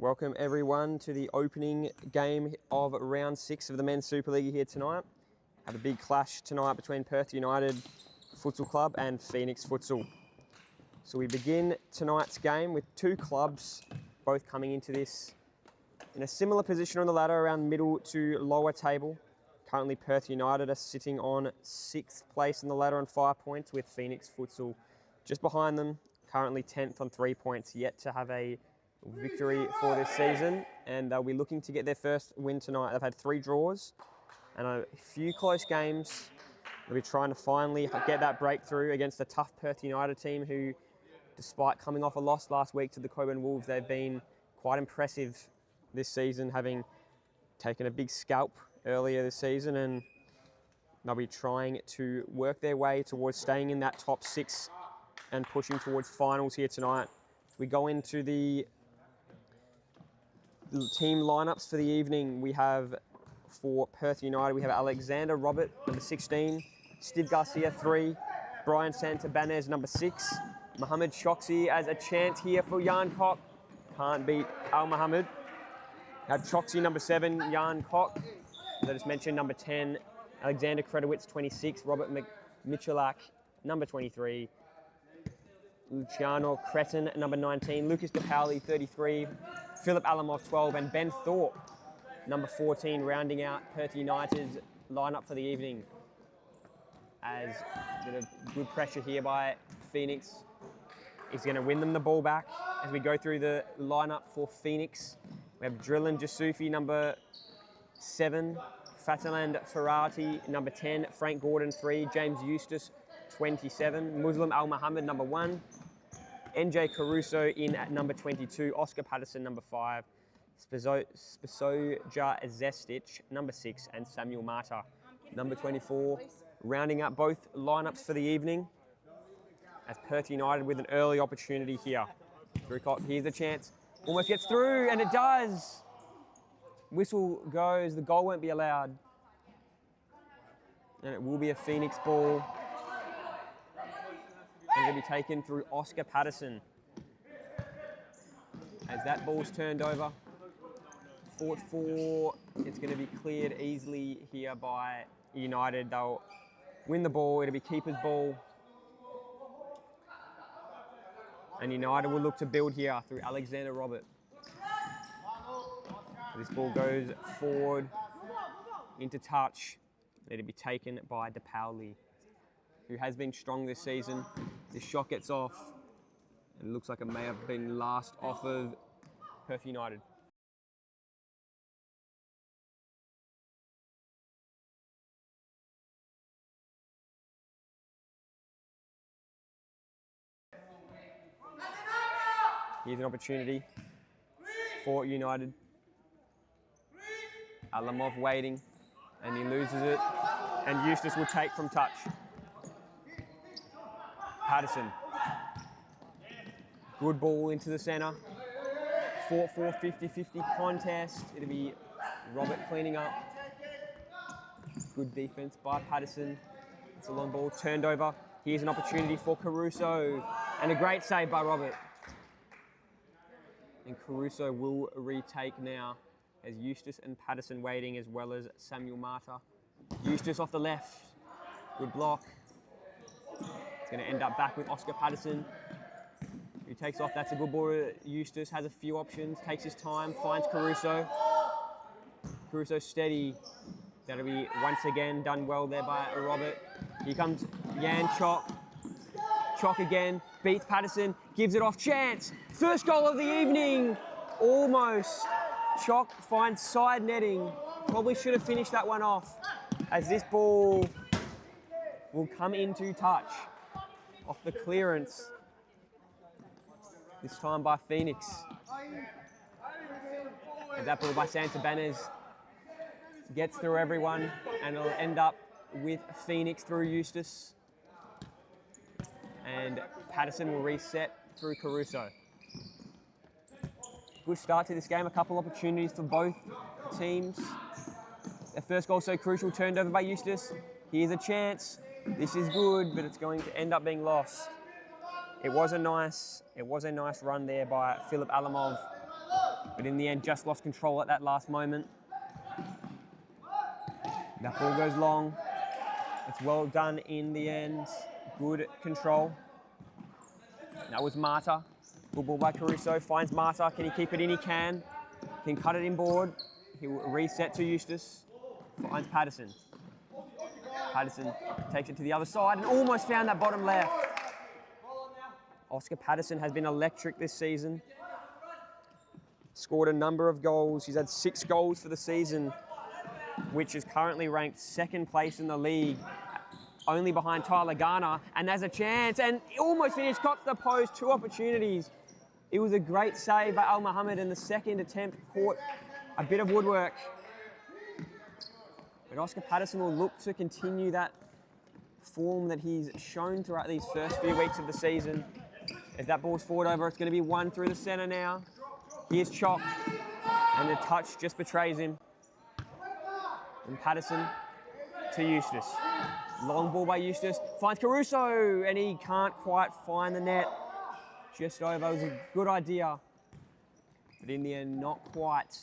Welcome everyone to the opening game of round 6 of the Men's Super-Liga here tonight. Have a big clash tonight between Perth United Futsal Club and Phoenix Futsal. So we begin tonight's game with two clubs both coming into this in a similar position on the ladder around middle to lower table. Currently Perth United are sitting on 6th place in the ladder on 5 points, with Phoenix Futsal just behind them, currently 10th on 3 points, yet to have a victory for this season, and they'll be looking to get their first win tonight. They've had 3 draws and a few close games. They'll be trying to finally get that breakthrough against a tough Perth United team who, despite coming off a loss last week to the Coburn Wolves, they've been quite impressive this season, having taken a big scalp earlier this season, and they'll be trying to work their way towards staying in that top 6 and pushing towards finals here tonight. We go into the team lineups for the evening. We have, for Perth United, we have Alexander Robert, number 16, Steve Garcia, 3, Brian Santabanez, number 6, Mohamed Choksi as a chance here for Jan Koch. Can't beat Al Mohamed. Have Choksi, number 7, Jan Koch, as I just mentioned, number 10, Alexander Kredowitz, 26, Robert Michalak, number 23, Luciano Cretin, number 19, Lucas DePauli, 33, Philip Alamov, 12, and Ben Thorpe, number 14, rounding out Perth United's lineup for the evening. As a bit of good pressure here by Phoenix. He's going to win them the ball back. As we go through the lineup for Phoenix, we have Drillan Jasufi, number 7, Fataland Ferrati, number 10, Frank Gordon, 3, James Eustace, 27, Muslim Al Mohammed, number 1, NJ Caruso in at number 22, Oscar Patterson, number 5, Spisoja Zestic, number 6, and Samuel Mata, number 24, rounding up both lineups for the evening, as Perth United with an early opportunity here. Here's the chance, almost gets through, and it does! Whistle goes, the goal won't be allowed, and it will be a Phoenix ball. And it'll be taken through Oscar Patterson. As that ball's turned over, 4-4, it's going to be cleared easily here by United. They'll win the ball, it'll be keeper's ball. And United will look to build here through Alexander Robert. This ball goes forward into touch. It'll be taken by DePauli, who has been strong this season. This shot gets off, and it looks like it may have been last off of Perth United. Here's an opportunity for United. Alamov waiting, and he loses it, and Eustace will take from touch. Patterson. Good ball into the centre. 4-4, 50-50 contest. It'll be Robert cleaning up. Good defence by Patterson. It's a long ball turned over. Here's an opportunity for Caruso. And a great save by Robert. And Caruso will retake now, as Eustace and Patterson waiting, as well as Samuel Mata. Eustace off the left. Good block. It's going to end up back with Oscar Patterson, who takes off. That's a good ball. Eustace has a few options, takes his time, finds Caruso. Caruso steady. That'll be once again done well there by Robert. Here comes Jan Chock. Chock again, beats Patterson, gives it off, chance. First goal of the evening, almost. Chock finds side netting. Probably should have finished that one off, as this ball will come into touch off the clearance, this time by Phoenix. And that ball by Santabanez gets through everyone, and it'll end up with Phoenix through Eustace. And Patterson will reset through Caruso. Good start to this game, a couple opportunities for both teams. Their first goal so crucial, turned over by Eustace. Here's a chance. This is good, but it's going to end up being lost. It was a nice run there by Philip Alamov. but in the end just lost control at that last moment. That ball goes long. It's well done in the end. Good control. That was Marta. Good ball by Caruso. Finds Marta. Can he keep it in? He can. Can cut it inboard. He will reset to Eustace. Finds Patterson. Patterson takes it to the other side and almost found that bottom left. Oscar Patterson has been electric this season. Scored a number of goals. He's had 6 goals for the season, which is currently ranked 2nd place in the league, only behind Tyler Garner. And there's a chance, and he almost finished, got to the post, 2 opportunities. It was a great save by Al Mohammed, and the second attempt caught a bit of woodwork. But Oscar Patterson will look to continue that form that he's shown throughout these first few weeks of the season. As that ball's forward over, it's going to be one through the centre now. Here's Chop, and the touch just betrays him. And Patterson to Eustace. Long ball by Eustace, finds Caruso, and he can't quite find the net. Just over, it was a good idea, but in the end, not quite.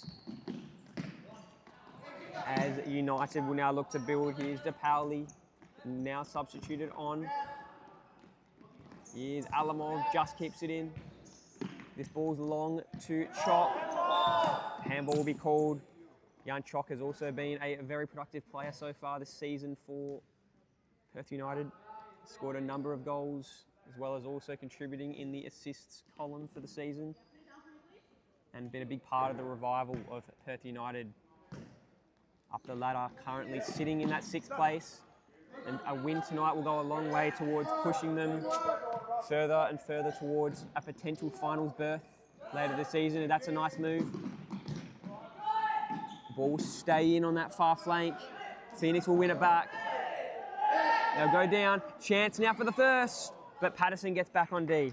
As United will now look to build. Here's De Pauli, now substituted on. Here's Alamov, just keeps it in. This ball's long to Chok. Handball will be called. Jan Chok has also been a very productive player so far this season for Perth United. Scored a number of goals, as well as also contributing in the assists column for the season, and been a big part of the revival of Perth United up the ladder, currently sitting in that 6th place. And a win tonight will go a long way towards pushing them further and further towards a potential finals berth later this season, and that's a nice move. Ball will stay in on that far flank. Phoenix will win it back. They'll go down. Chance now for the first, but Patterson gets back on D.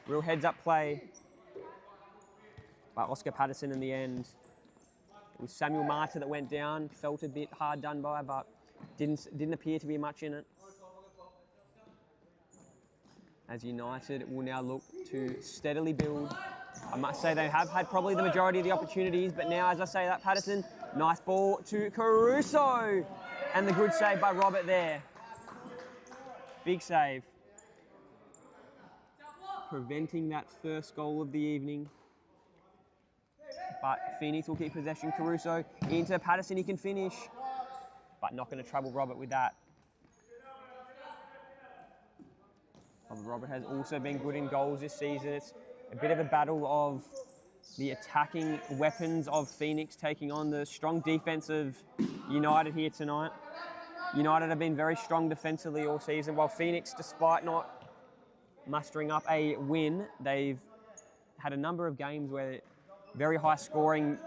Real heads-up play by Oscar Patterson in the end. It was Samuel Marta that went down, felt a bit hard done by, but didn't appear to be much in it. As United will now look to steadily build. I must say they have had probably the majority of the opportunities, but now, as I say that, Patterson, nice ball to Caruso, and the good save by Robert there. Big save. Preventing that first goal of the evening. But Phoenix will keep possession. Caruso into Patterson, he can finish, but not going to trouble Robert with that. Robert has also been good in goals this season. It's a bit of a battle of the attacking weapons of Phoenix taking on the strong defense of United here tonight. United have been very strong defensively all season, while Phoenix, despite not mustering up a win, they've had a number of games where very high scoring,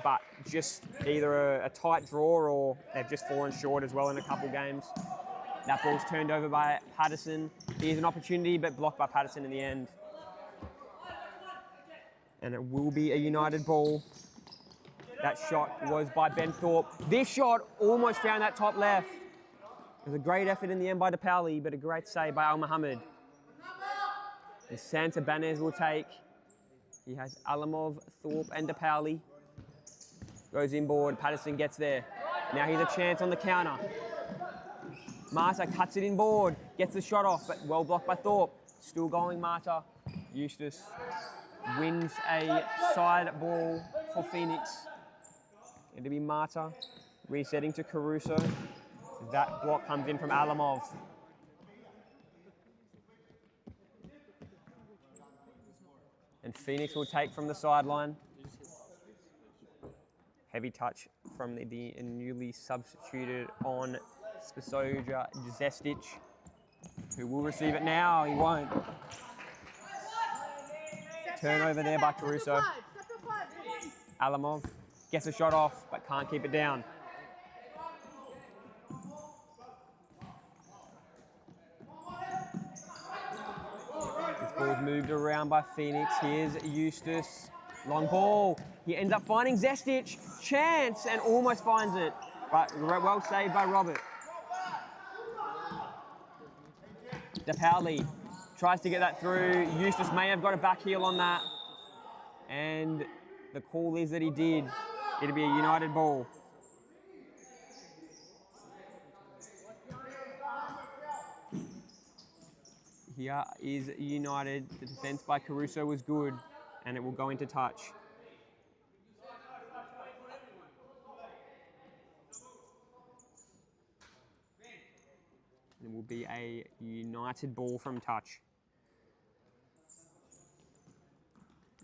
but just either a tight draw or they've just fallen short as well in a couple games. That ball's turned over by Patterson. Here's an opportunity, but blocked by Patterson in the end. And it will be a United ball. That shot was by Ben Thorpe. This shot almost found that top left. It was a great effort in the end by De Pauli, but a great save by Al Mohammed. And Santa Banez will take. He has Alamov, Thorpe, and De Pauli. Goes inboard, Patterson gets there. Now here's a chance on the counter. Marta cuts it inboard, gets the shot off, but well blocked by Thorpe. Still going Marta. Eustace wins a side ball for Phoenix. It'll be Marta resetting to Caruso. That block comes in from Alamov. And Phoenix will take from the sideline. Heavy touch from the newly substituted on Spasoja Zestic, who will receive it now. He won't. Turnover there by Caruso. Alamov gets a shot off, but can't keep it down. This ball's moved around by Phoenix. Here's Eustace. Long ball. He ends up finding Zestic. Chance, and almost finds it. But well saved by Robert. De Pauli Tries to get that through. Eustace may have got a back heel on that. And the call is that he did. It'll be a United ball. Here is United. The defence by Caruso was good, and it will go into touch. It will be a United ball from touch.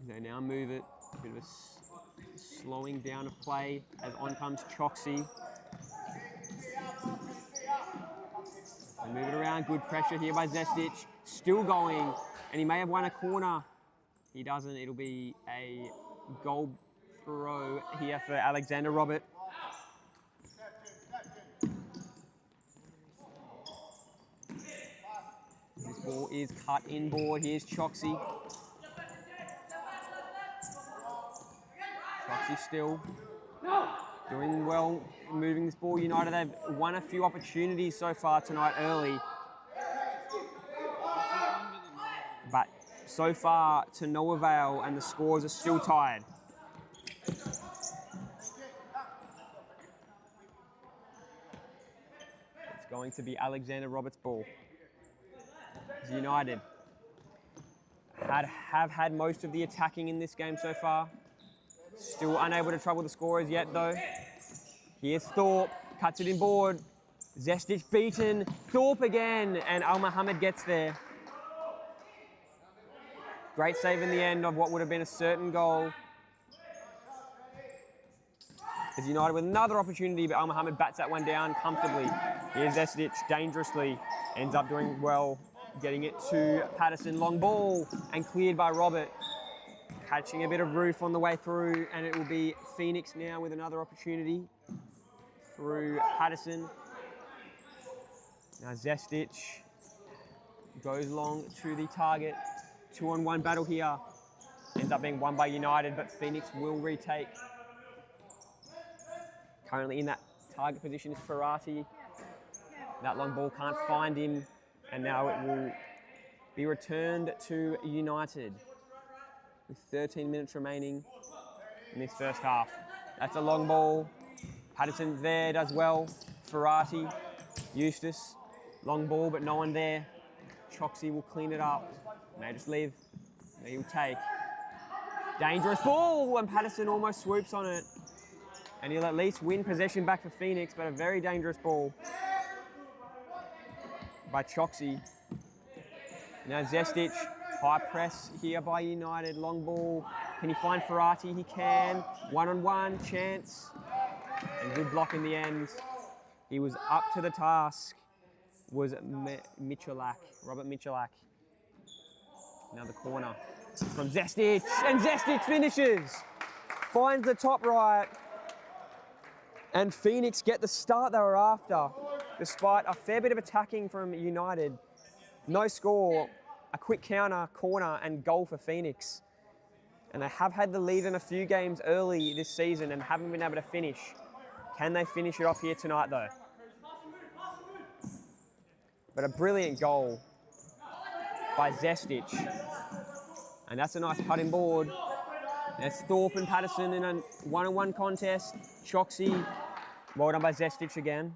They now move it. A bit of a slowing down of play as on comes Choxy. They move it around. Good pressure here by Zestic. Still going, and he may have won a corner. He doesn't. It'll be a goal throw here for Alexander Robert. This ball is cut inboard. Here's Choxy. Choxy still doing well, moving this ball. United have won a few opportunities so far tonight early. But so far to no avail, and the scores are still tied. It's going to be Alexander Roberts' ball. United have had most of the attacking in this game so far. Still unable to trouble the scorers yet, though. Here's Thorpe, cuts it inboard. Zestic beaten. Thorpe again, and Al Mohammed gets there. Great save in the end of what would have been a certain goal. As United with another opportunity, but Al Mohammed bats that one down comfortably. Here's Zestic, dangerously, ends up doing well, getting it to Patterson. Long ball, and cleared by Robert. Catching a bit of roof on the way through, and it will be Phoenix now with another opportunity through Patterson. Now Zestic goes long to the target. 2-on-1 battle here. Ends up being won by United, but Phoenix will retake. Currently in that target position is Ferrati. That long ball can't find him, and now it will be returned to United with 13 minutes remaining in this first half. That's a long ball. Patterson's there, does well. Ferrati, Eustace, long ball, but no one there. Choxy will clean it up. May just leave. He'll take. Dangerous ball, and Patterson almost swoops on it. And he'll at least win possession back for Phoenix, but a very dangerous ball by Choxy. Now Zestic, high press here by United, long ball. Can he find Ferrati? He can. 1-on-1, chance. And good block in the end. He was up to the task, was Michalak, Robert Michalak. Now the corner from Zestic, and Zestic finishes. Finds the top right. And Phoenix get the start they were after, despite a fair bit of attacking from United. No score, a quick counter, corner, and goal for Phoenix. And they have had the lead in a few games early this season and haven't been able to finish. Can they finish it off here tonight, though? But a brilliant goal by Zestic. And that's a nice putting board. There's Thorpe and Patterson in a 1-on-1 contest. Choxy, well done by Zestic again.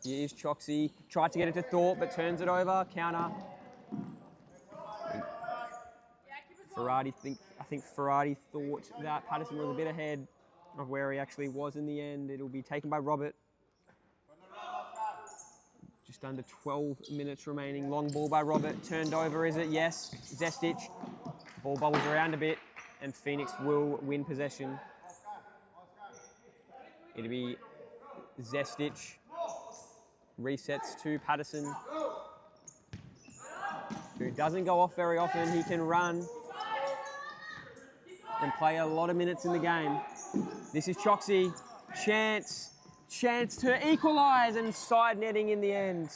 Here's Choxy, tried to get it to Thorpe, but turns it over, counter. I think Ferrati thought that Patterson was a bit ahead of where he actually was in the end. It'll be taken by Robert. Just under 12 minutes remaining. Long ball by Robert. Turned over, is it? Yes. Zestic. Ball bubbles around a bit, and Phoenix will win possession. It'll be Zestic. Resets to Patterson, who doesn't go off very often. He can run and play a lot of minutes in the game. This is Choxy. Chance to equalise, and side netting in the end.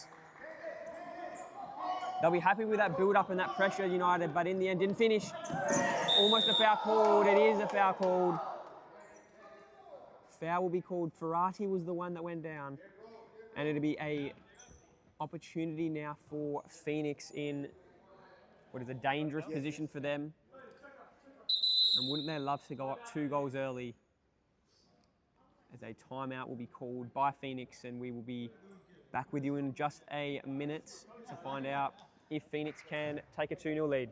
They'll be happy with that build-up and that pressure, United, but in the end didn't finish. Almost a foul called. It is a foul called. Foul will be called. Ferrati was the one that went down. And it'll be a opportunity now for Phoenix in what is a dangerous position for them. And wouldn't they love to go up 2 goals early, as a timeout will be called by Phoenix, and we will be back with you in just a minute to find out if Phoenix can take a 2-0 lead.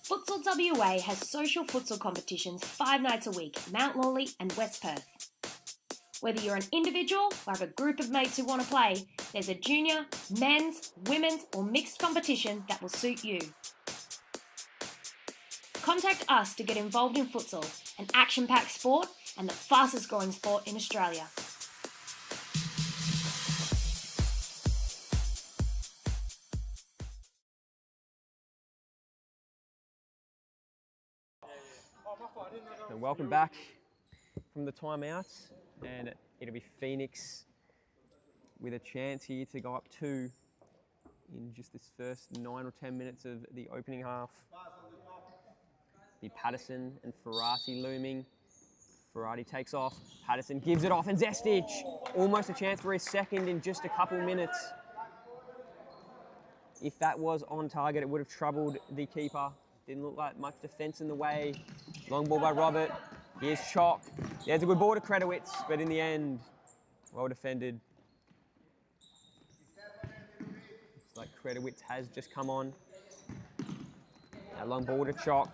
Futsal WA has social futsal competitions 5 nights a week, Mount Lawley and West Perth. Whether you're an individual or have a group of mates who want to play, there's a junior, men's, women's or mixed competition that will suit you. Contact us to get involved in futsal, an action-packed sport and the fastest growing sport in Australia. So welcome back from the timeout, and it'll be Phoenix with a chance here to go up 2 in just this first 9 or 10 minutes of the opening half. Be Patterson and Ferrati looming. Ferrati takes off, Patterson gives it off, and Zestic, almost a chance for his second in just a couple minutes. If that was on target, it would have troubled the keeper. Didn't look like much defence in the way. Long ball by Robert. Here's Chock. There's a good ball to Kredowitz, but in the end, well defended. Looks like Kredowitz has just come on. Now long ball to Chock.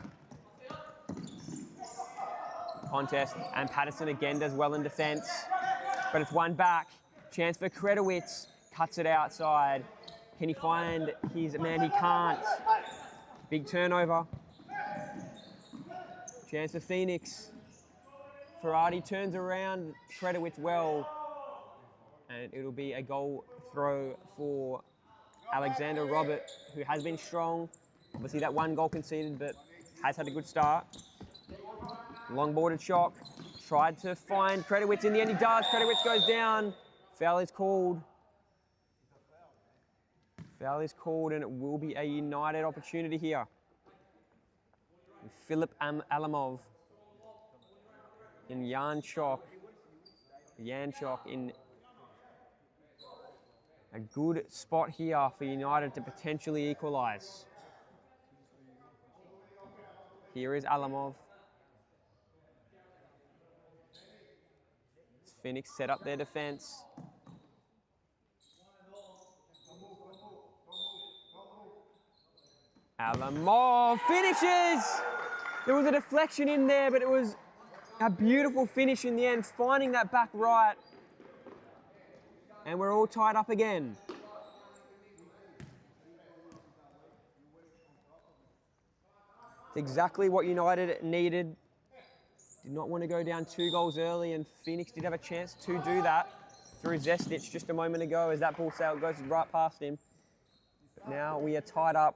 Contest, and Patterson again does well in defence, but it's one back. Chance for Kredowitz. Cuts it outside. Can he find his man? He can't. Big turnover. Chance for Phoenix. Ferrati turns around Kredowitz well, and it'll be a goal throw for Alexander Robert, who has been strong. Obviously that 1 goal conceded, but has had a good start. Long ball to Chock. Tried to find Kredowitz. In the end he does. Kredowitz goes down. Foul is called. Foul is called, and it will be a United opportunity here. Philip Alamov in Jan Chock in a good spot here for United to potentially equalise. Here is Alamov. Phoenix set up their defence. Alamov finishes! There was a deflection in there, but it was a beautiful finish in the end, finding that back right. And we're all tied up again. It's exactly what United needed. Did not want to go down 2 goals early, and Phoenix did have a chance to do that through Zestic just a moment ago as that ball sail goes right past him. But now we are tied up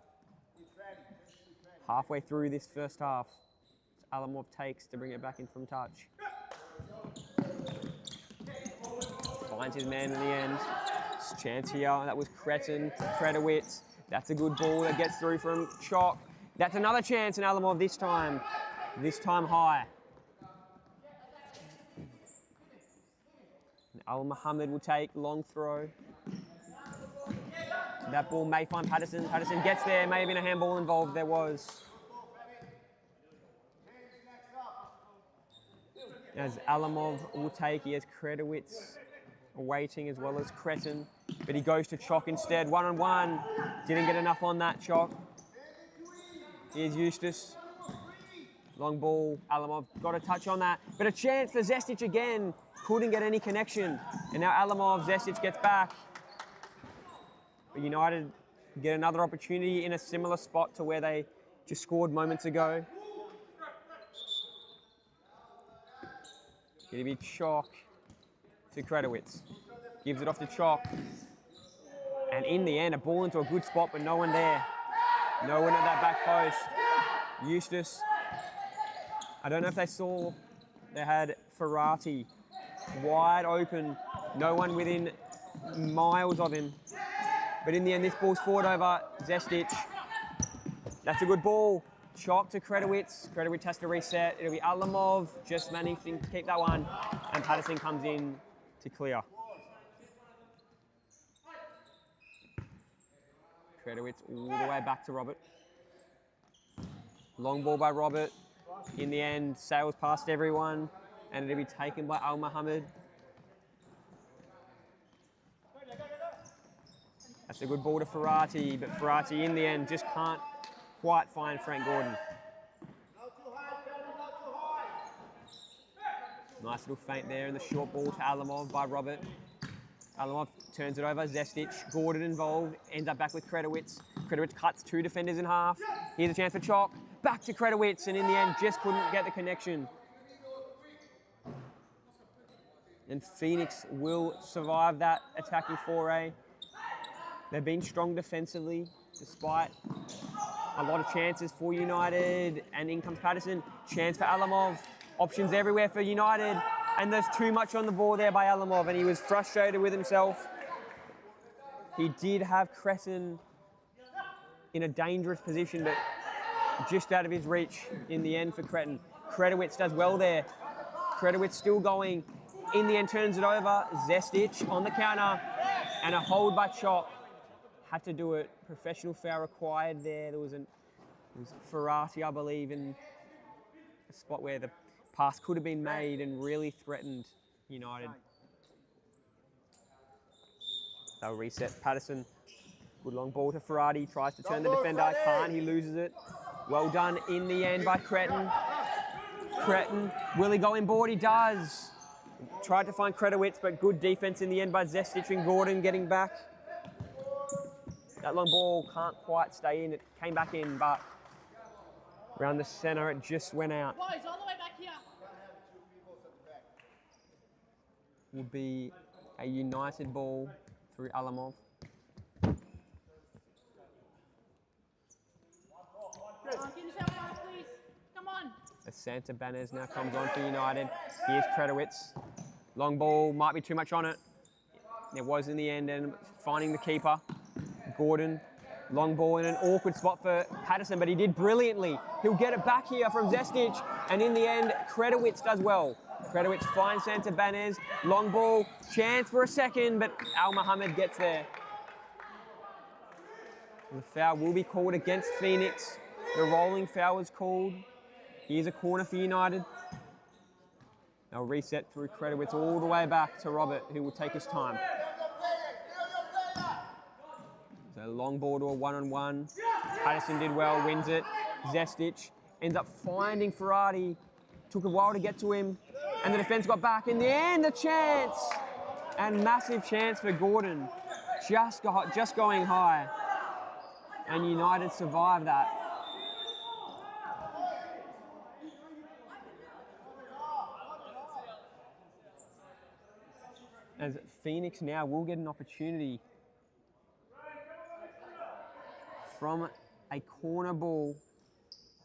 halfway through this first half. Alamov takes to bring it back in from touch. Finds his man in the end. Chance here, that was Kredowitz. That's a good ball that gets through from Chock. That's another chance in Alamov this time high. Al Mohammed will take, long throw. That ball may find Patterson. Patterson gets there, may have been a handball involved, there was. As Alamov will take, he has Kredowitz waiting as well as Cretin, but he goes to Chock instead, 1-on-1. Didn't get enough on that, Chock. Here's Eustace. Long ball, Alamov got a touch on that, but a chance for Zestic again. Couldn't get any connection. And now Alamov, Zestic gets back. But United get another opportunity in a similar spot to where they just scored moments ago. Gonna be Chalk to Kredowitz. Gives it off to Chalk. And in the end, a ball into a good spot, but no one there. No one at that back post. Eustace. I don't know if they saw, they had Ferrati wide open. No one within miles of him. But in the end, this ball's forward over Zestic. That's a good ball. Chalk to Kredowitz. Kredowitz has to reset. It'll be Alamov just managing to keep that one. And Patterson comes in to clear. Kredowitz all the way back to Robert. Long ball by Robert. In the end, sails past everyone. And it'll be taken by Al Mohammed. That's a good ball to Ferrati, but Ferrati in the end just can't quite find Frank Gordon. Nice little feint there in the short ball to Alamov by Robert. Alamov turns it over, Zestic, Gordon involved, ends up back with Kredowitz. Kredowitz cuts 2 defenders in half. Here's a chance for Chalk, back to Kredowitz, and in the end just couldn't get the connection. And Phoenix will survive that attacking foray. They've been strong defensively, despite a lot of chances for United. And in comes Patterson. Chance for Alamov. Options everywhere for United. And there's too much on the ball there by Alamov, and he was frustrated with himself. He did have Cresson in a dangerous position, but just out of his reach in the end for Cretton. Kredowitz does well there. Kredowitz still going. In the end, turns it over. Zestic on the counter. And a hold by Chalk. Had to do it. Professional foul required there. There was Ferrati, I believe, in a spot where the pass could have been made and really threatened United. They'll reset. Patterson, good long ball to Ferrati. Tries to turn the defender. Can't. He loses it. Well done in the end by Cretton. Cretton, will he go inboard? He does. Tried to find Kredowitz, but good defense in the end by Zestic and Gordon getting back. That long ball can't quite stay in. It came back in, but around the centre, it just went out. Boys, all the way back here. Will be a United ball through Alamov. Get yourself out, please. Come on. As Santa Banez now comes on for United. Here's Kredowitz. Long ball, might be too much on it. It was in the end, and finding the keeper. Gordon, long ball in an awkward spot for Patterson, but he did brilliantly. He'll get it back here from Zestic, and in the end, Kredowitz does well. Kredowitz finds Santa Banez. Long ball, chance for a second, but Al Mohammed gets there. The foul will be called against Phoenix. The rolling foul is called. Here's a corner for United. They'll reset through Kredowitz all the way back to Robert, who will take his time. So long ball to a one-on-one. Patterson did well, wins it. Zestic ends up finding Ferrati. Took a while to get to him. And the defence got back. In the end, a chance. And massive chance for Gordon. Just going high. And United survived that. As Phoenix now will get an opportunity from a corner ball.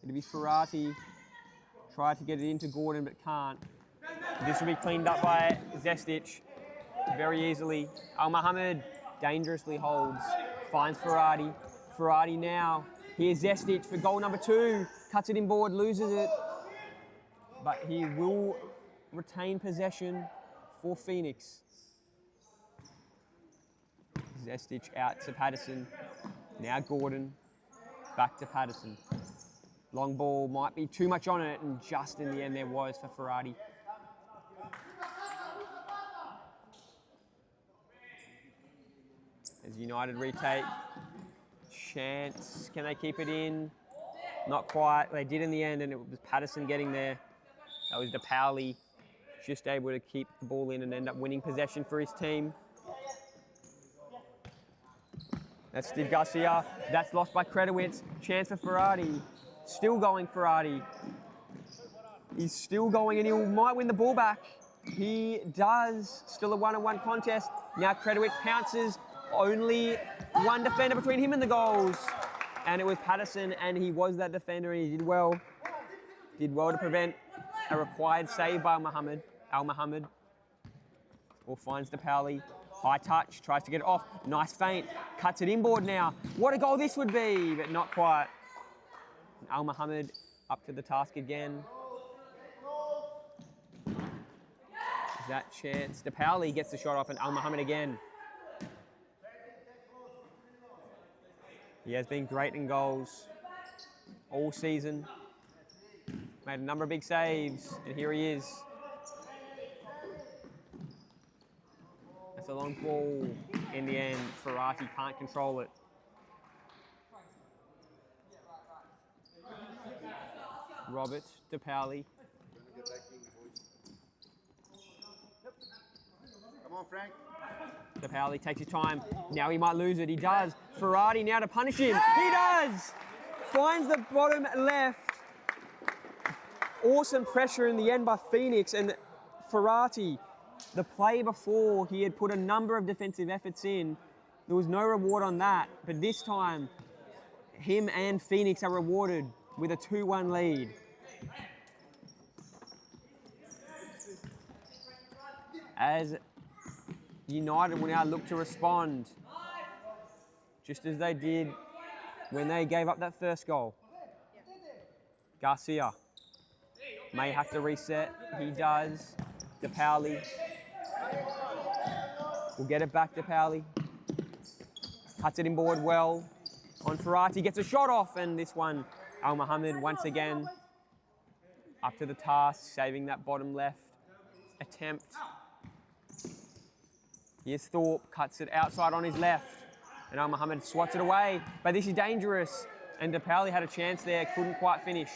It'll be Ferrati. Try to get it into Gordon, but can't. This will be cleaned up by Zestic very easily. Al Mohammed dangerously holds, finds Ferrati. Ferrati now. Here's Zestic for goal number 2. Cuts it inboard, loses it. But he will retain possession for Phoenix. Zestic out to Patterson. Now Gordon. Back to Patterson. Long ball might be too much on it, and just in the end there was for Ferrati. As United retake. Chance. Can they keep it in? Not quite. They did in the end, and it was Patterson getting there. That was DePauli just able to keep the ball in and end up winning possession for his team. That's Steve Garcia. That's lost by Kredowitz. Chance for Ferrati. Still going Ferrati. He's still going, and he might win the ball back. He does. Still a 1-on-1 contest. Now Kredowitz pounces. Only one defender between him and the goals. And it was Patterson, and he was that defender, and he did well. Did well to prevent a required save by Al Mohammed. Or finds DePaoli. High touch, tries to get it off. Nice feint. Cuts it inboard now. What a goal this would be, but not quite. Al Mohammed up to the task again. Is that chance? DePaoli gets the shot off, and Al Mohammed again. He has been great in goals all season. Made a number of big saves, and here he is. That's a long ball in the end. Ferrati can't control it. Robert, DePaoli. Come on, Frank. DePaoli takes his time. Now he might lose it. He does. Ferrati now to punish him. He does! Finds the bottom left. Awesome pressure in the end by Phoenix, and Ferrati, the play before, he had put a number of defensive efforts in. There was no reward on that, but this time, him and Phoenix are rewarded with a 2-1 lead. As United will now look to respond, just as they did when they gave up that first goal. Garcia may have to reset. He does. DePaoli will get it back. DePaoli cuts it inboard well. On Ferrati, gets a shot off, and this one, Al Mohammed once again up to the task, saving that bottom left attempt. Here's Thorpe, cuts it outside on his left, and Al Mohammed swats it away, but this is dangerous, and DePaoli had a chance there, couldn't quite finish.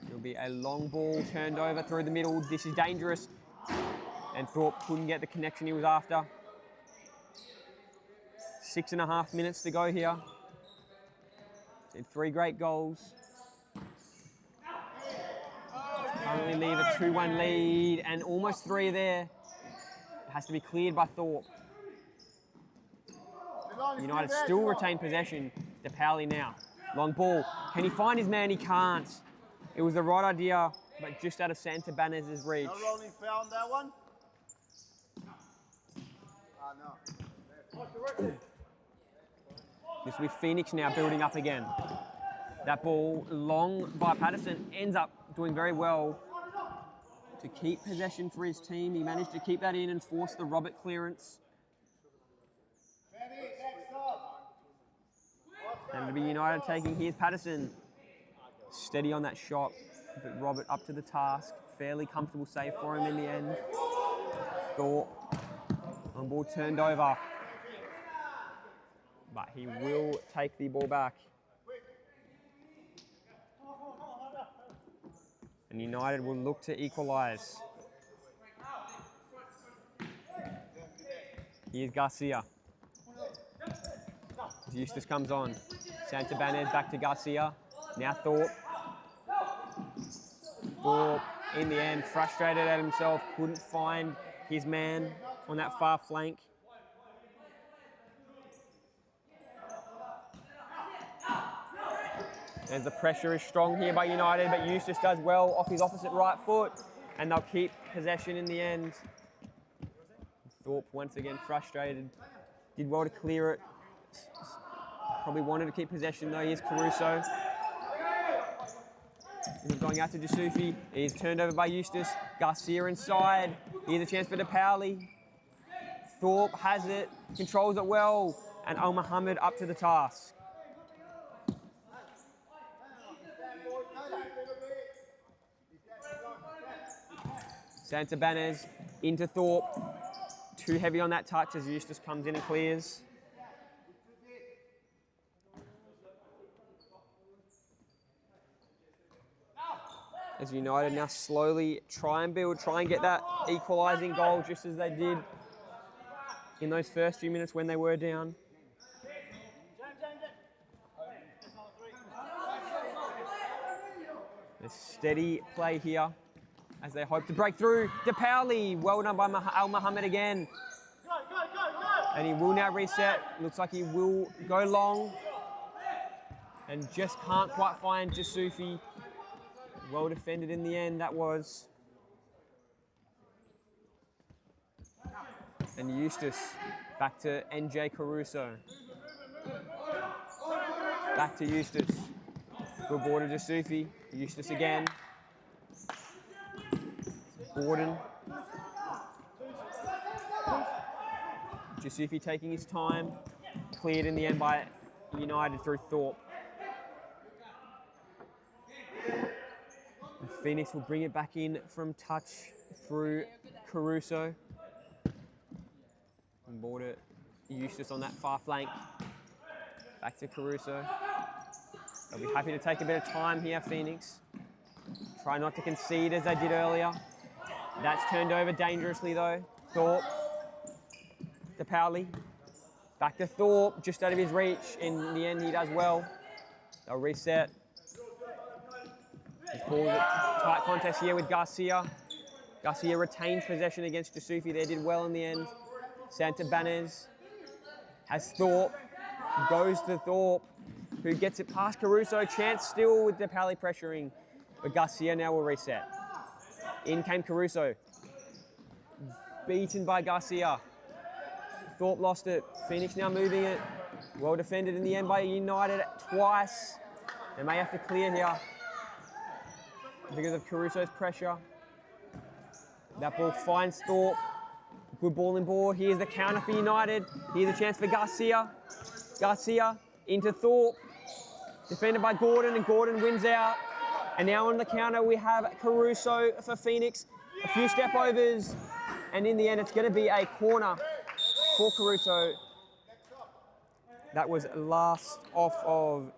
It'll be a long ball turned over through the middle. This is dangerous, and Thorpe couldn't get the connection he was after. 6.5 minutes to go here. Did 3 great goals. Only leave a 2-1 lead, and almost 3 there. It has to be cleared by Thorpe. United still retain possession. DePaoli now. Long ball. Can he find his man? He can't. It was the right idea, but just out of Santa Banez' reach. No rolling foul on that one. No. This will be Phoenix now building up again. That ball long by Patterson ends up doing very well to keep possession for his team. He managed to keep that in and force the Robert clearance. And it'll be United taking. Here's Patterson. Steady on that shot, but Robert up to the task. Fairly comfortable save for him in the end. Thorpe on ball turned over. But he will take the ball back. And United will look to equalise. Here's Garcia. As Eustace comes on. Santa Banez back to Garcia. Now Thorpe. Thorpe, in the end, frustrated at himself, couldn't find his man on that far flank. As the pressure is strong here by United, but Eustace does well off his opposite right foot, and they'll keep possession in the end. Thorpe once again frustrated. Did well to clear it. Probably wanted to keep possession though. Here's Caruso. He's going out to Jusufi. He's turned over by Eustace. Garcia inside. Here's a chance for DePaoli. Thorpe has it, controls it well, and Al Mohammed up to the task. Santa Banez into Thorpe. Too heavy on that touch as Eustace comes in and clears. As United now slowly try and get that equalising goal just as they did in those first few minutes when they were down. A steady play here as they hope to break through. DePauli, well done by Al Mohammed again. And he will now reset. Looks like he will go long. And just can't quite find Jasufi. Well defended in the end, that was. And Eustace, back to NJ Caruso. Back to Eustace. Good ball to Jasufi. Eustace again. Gordon. Jasufi taking his time. Cleared in the end by United through Thorpe. And Phoenix will bring it back in from touch through Caruso. And ball to Eustace on that far flank. Back to Caruso. They'll be happy to take a bit of time here, Phoenix. Try not to concede as they did earlier. That's turned over dangerously though. Thorpe. DePauli. Back to Thorpe, just out of his reach. In the end, he does well. They'll reset. This ball's a tight contest here with Garcia. Garcia retains possession against Jasufi. They did well in the end. Santabanez has Thorpe. Goes to Thorpe, who gets it past Caruso. Chance still with DePauli pressuring. But Garcia now will reset. In came Caruso. Beaten by Garcia. Thorpe lost it. Phoenix now moving it. Well defended in the end by United twice. They may have to clear here because of Caruso's pressure. That ball finds Thorpe. Good ball in ball. Here's the counter for United. Here's a chance for Garcia. Garcia into Thorpe. Defended by Gordon, and Gordon wins out. And now on the counter we have Caruso for Phoenix. A few step overs. And in the end it's going to be a corner for Caruso. That was last off of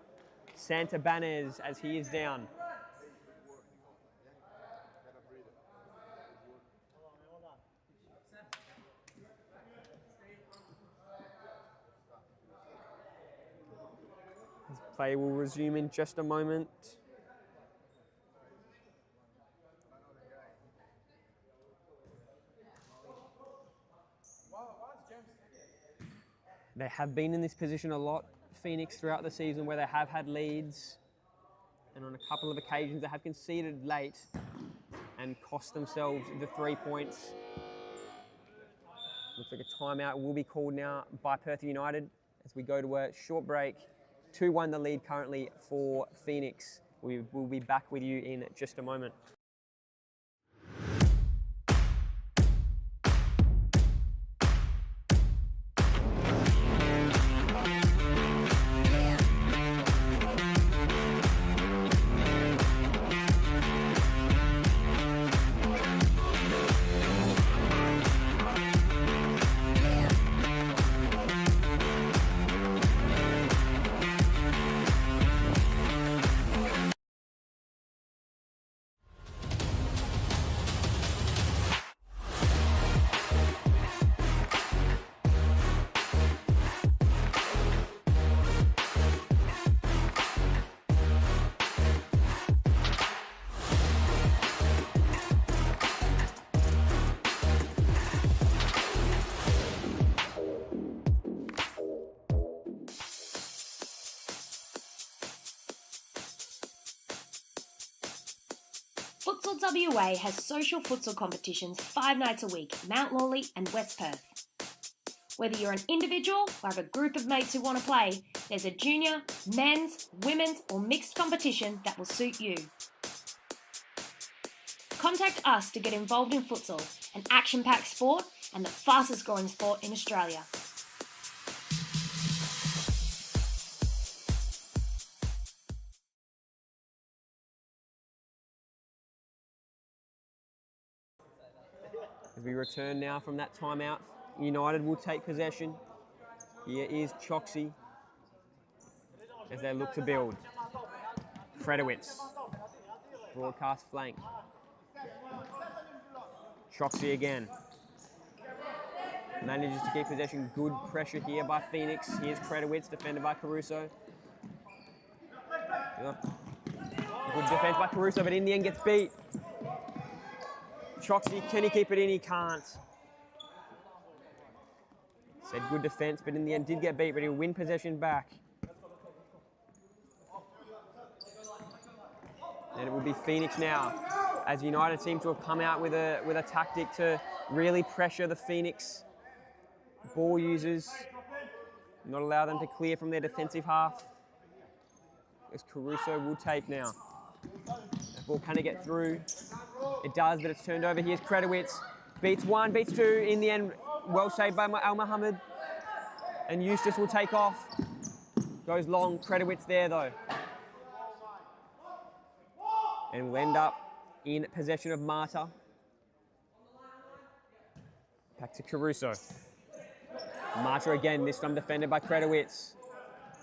Santabanez as he is down. This play will resume in just a moment. They have been in this position a lot, Phoenix, throughout the season where they have had leads. And on a couple of occasions they have conceded late and cost themselves the 3 points. Looks like a timeout will be called now by Perth United as we go to a short break. 2-1 the lead currently for Phoenix. We will be back with you in just a moment. Futsal WA has social futsal competitions 5 nights a week, Mount Lawley and West Perth. Whether you're an individual or have a group of mates who want to play, there's a junior, men's, women's or mixed competition that will suit you. Contact us to get involved in futsal, an action-packed sport and the fastest growing sport in Australia. As we return now from that timeout, United will take possession. Here is Choxy as they look to build. Fredowitz, broadcast flank. Choxy again. Manages to keep possession. Good pressure here by Phoenix. Here's Kredowitz, defended by Caruso. Good defense by Caruso, but in the end gets beat. Choxy, can he keep it in? He can't. Said good defense, but in the end did get beat, but he'll win possession back. And it will be Phoenix now, as United seem to have come out with a tactic to really pressure the Phoenix ball users, not allow them to clear from their defensive half. As Caruso will take now. That ball can it get through? It does, but it's turned over. Here's Kredowitz. Beats one, beats two. In the end, well saved by Al Mohammed. And Eustace will take off. Goes long. Kredowitz there though. And we'll end up in possession of Marta. Back to Caruso. Marta again, this time defended by Kredowitz.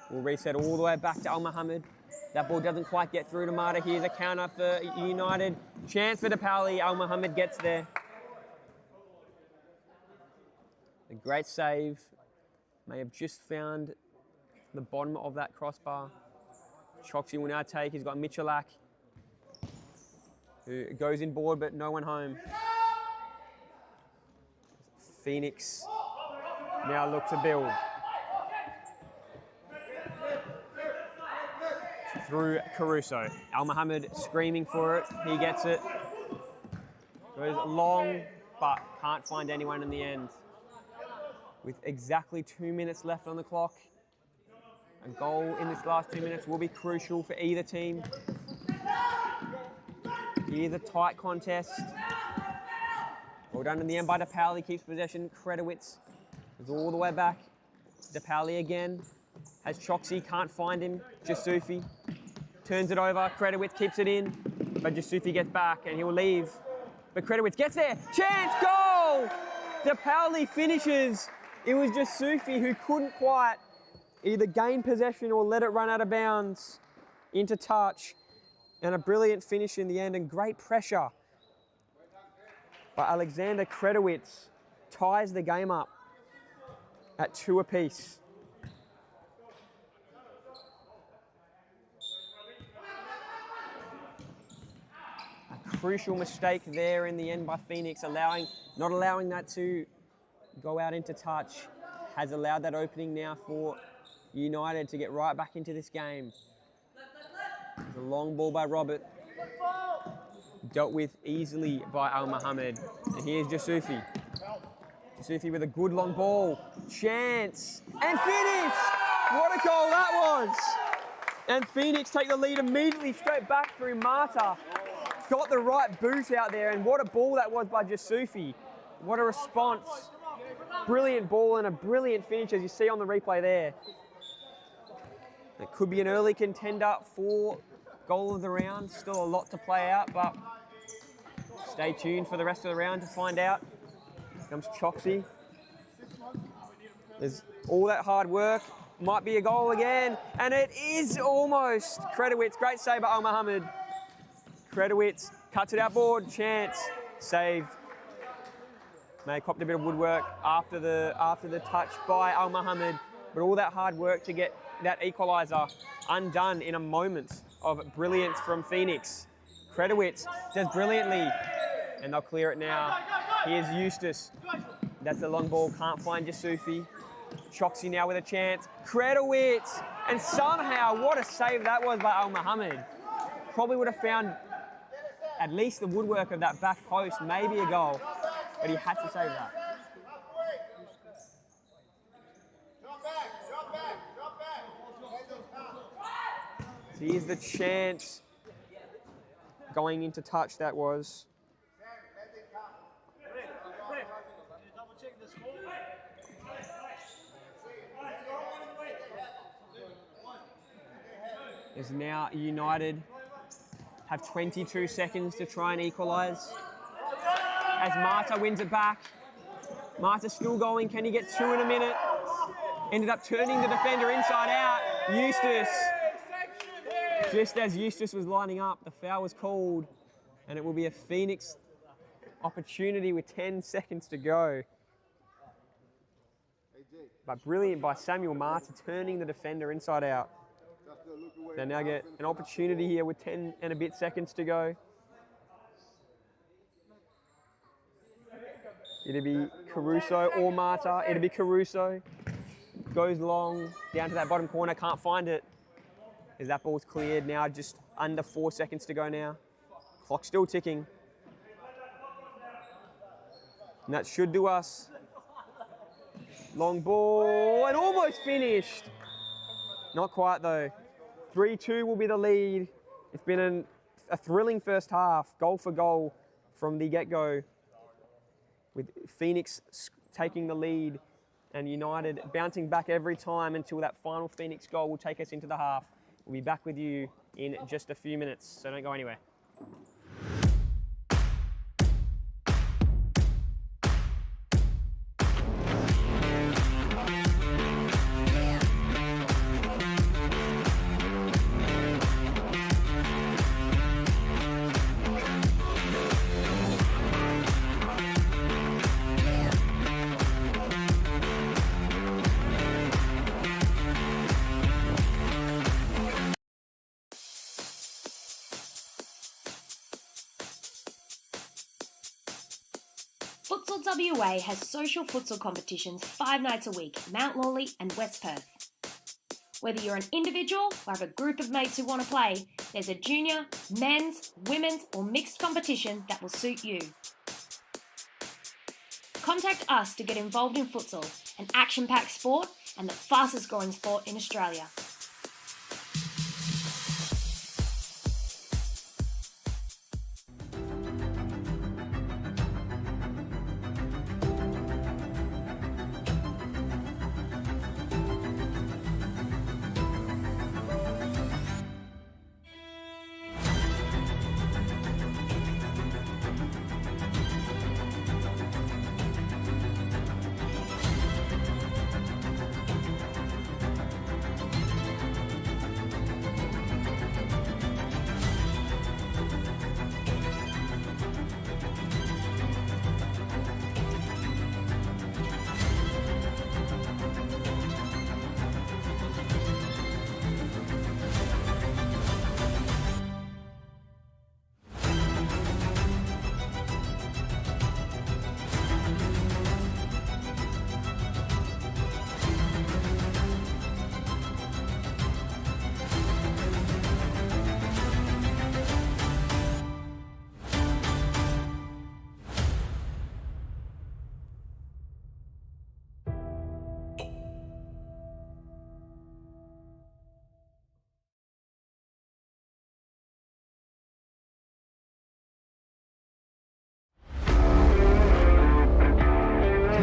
We'll reset all the way back to Al Mohammed. That ball doesn't quite get through to Marta. Here's a counter for United. Chance for DePaoli. Al Mohammed gets there. A great save. May have just found the bottom of that crossbar. Choxy will now take. He's got Michalak, who goes in board, but no one home. Phoenix now look to build. Through Caruso. Al Mohammed screaming for it. He gets it. Goes long, but can't find anyone in the end. With exactly 2 minutes left on the clock, a goal in this last 2 minutes will be crucial for either team. Here's a tight contest. Well done in the end by DePaoli. Keeps possession. Kredowitz is all the way back. DePaoli again. Has Choxy, can't find him. Jasufi turns it over. Kredowitz keeps it in, but Jasufi gets back and he'll leave. But Kredowitz gets there. Chance, goal! DePaoli finishes. It was Jasufi who couldn't quite either gain possession or let it run out of bounds into touch. And a brilliant finish in the end and great pressure by Alexander Kredowitz ties the game up at 2 apiece. A crucial mistake there in the end by Phoenix, not allowing that to go out into touch, has allowed that opening now for United to get right back into this game. The long ball by Robert, dealt with easily by Al Mohammed. And here's Jasufi. Jasufi with a good long ball. Chance and finish! What a goal that was! And Phoenix take the lead immediately straight back through Marta. Got the right boot out there, and what a ball that was by Jasufi. What a response. Brilliant ball and a brilliant finish, as you see on the replay there. It could be an early contender for goal of the round. Still a lot to play out, but stay tuned for the rest of the round to find out. Here comes Choxy. There's all that hard work. Might be a goal again, and it is almost. Kredowitz, great save by Al Mohammed. Kredowitz cuts it outboard. Chance, saved. May have copped a bit of woodwork after the touch by Al Mohammed, but all that hard work to get that equaliser undone in a moment of brilliance from Phoenix. Kredowitz does brilliantly, and they'll clear it now. Here's Eustace. That's the long ball, can't find Jasufi. Choxy now with a chance. Kredowitz, and somehow, what a save that was by Al Mohammed. Probably would have found at least the woodwork of that back post, maybe a goal, but he had to save that. So here's the chance going into touch that was. Is now United have 22 seconds to try and equalise. As Marta wins it back. Marta's still going. Can he get 2 in a minute? Ended up turning the defender inside out. Eustace. Just as Eustace was lining up, the foul was called, and it will be a Phoenix opportunity with 10 seconds to go. But brilliant by Samuel Marta, turning the defender inside out. They now get an opportunity here with 10 and a bit seconds to go. It'll be Caruso or Marta. It'll be Caruso. Goes long, down to that bottom corner, can't find it. As that ball's cleared now, just under 4 seconds to go now. Clock still ticking. And that should do us. Long ball, and almost finished. Not quite though. 3-2 will be the lead. It's been a thrilling first half, goal for goal from the get-go, with Phoenix taking the lead and United bouncing back every time until that final Phoenix goal will take us into the half. We'll be back with you in just a few minutes, so don't go anywhere. Futsal WA has social futsal competitions 5 nights a week, Mount Lawley and West Perth. Whether you're an individual or have a group of mates who want to play, there's a junior, men's, women's or mixed competition that will suit you. Contact us to get involved in futsal, an action-packed sport and the fastest growing sport in Australia.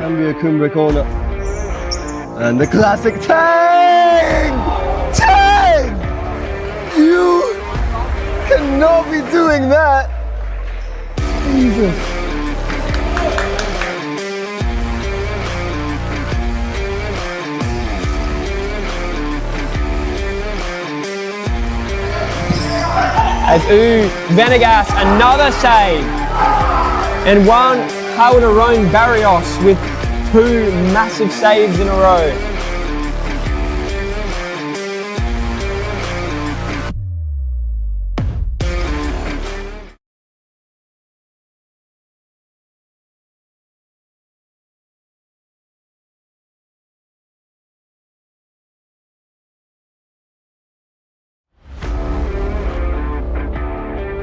Cambia Cumbria corner. And the classic Tang! Tang! You cannot be doing that! Jesus. As Venegas, another save. And one Calderon Barrios with 2 massive saves in a row.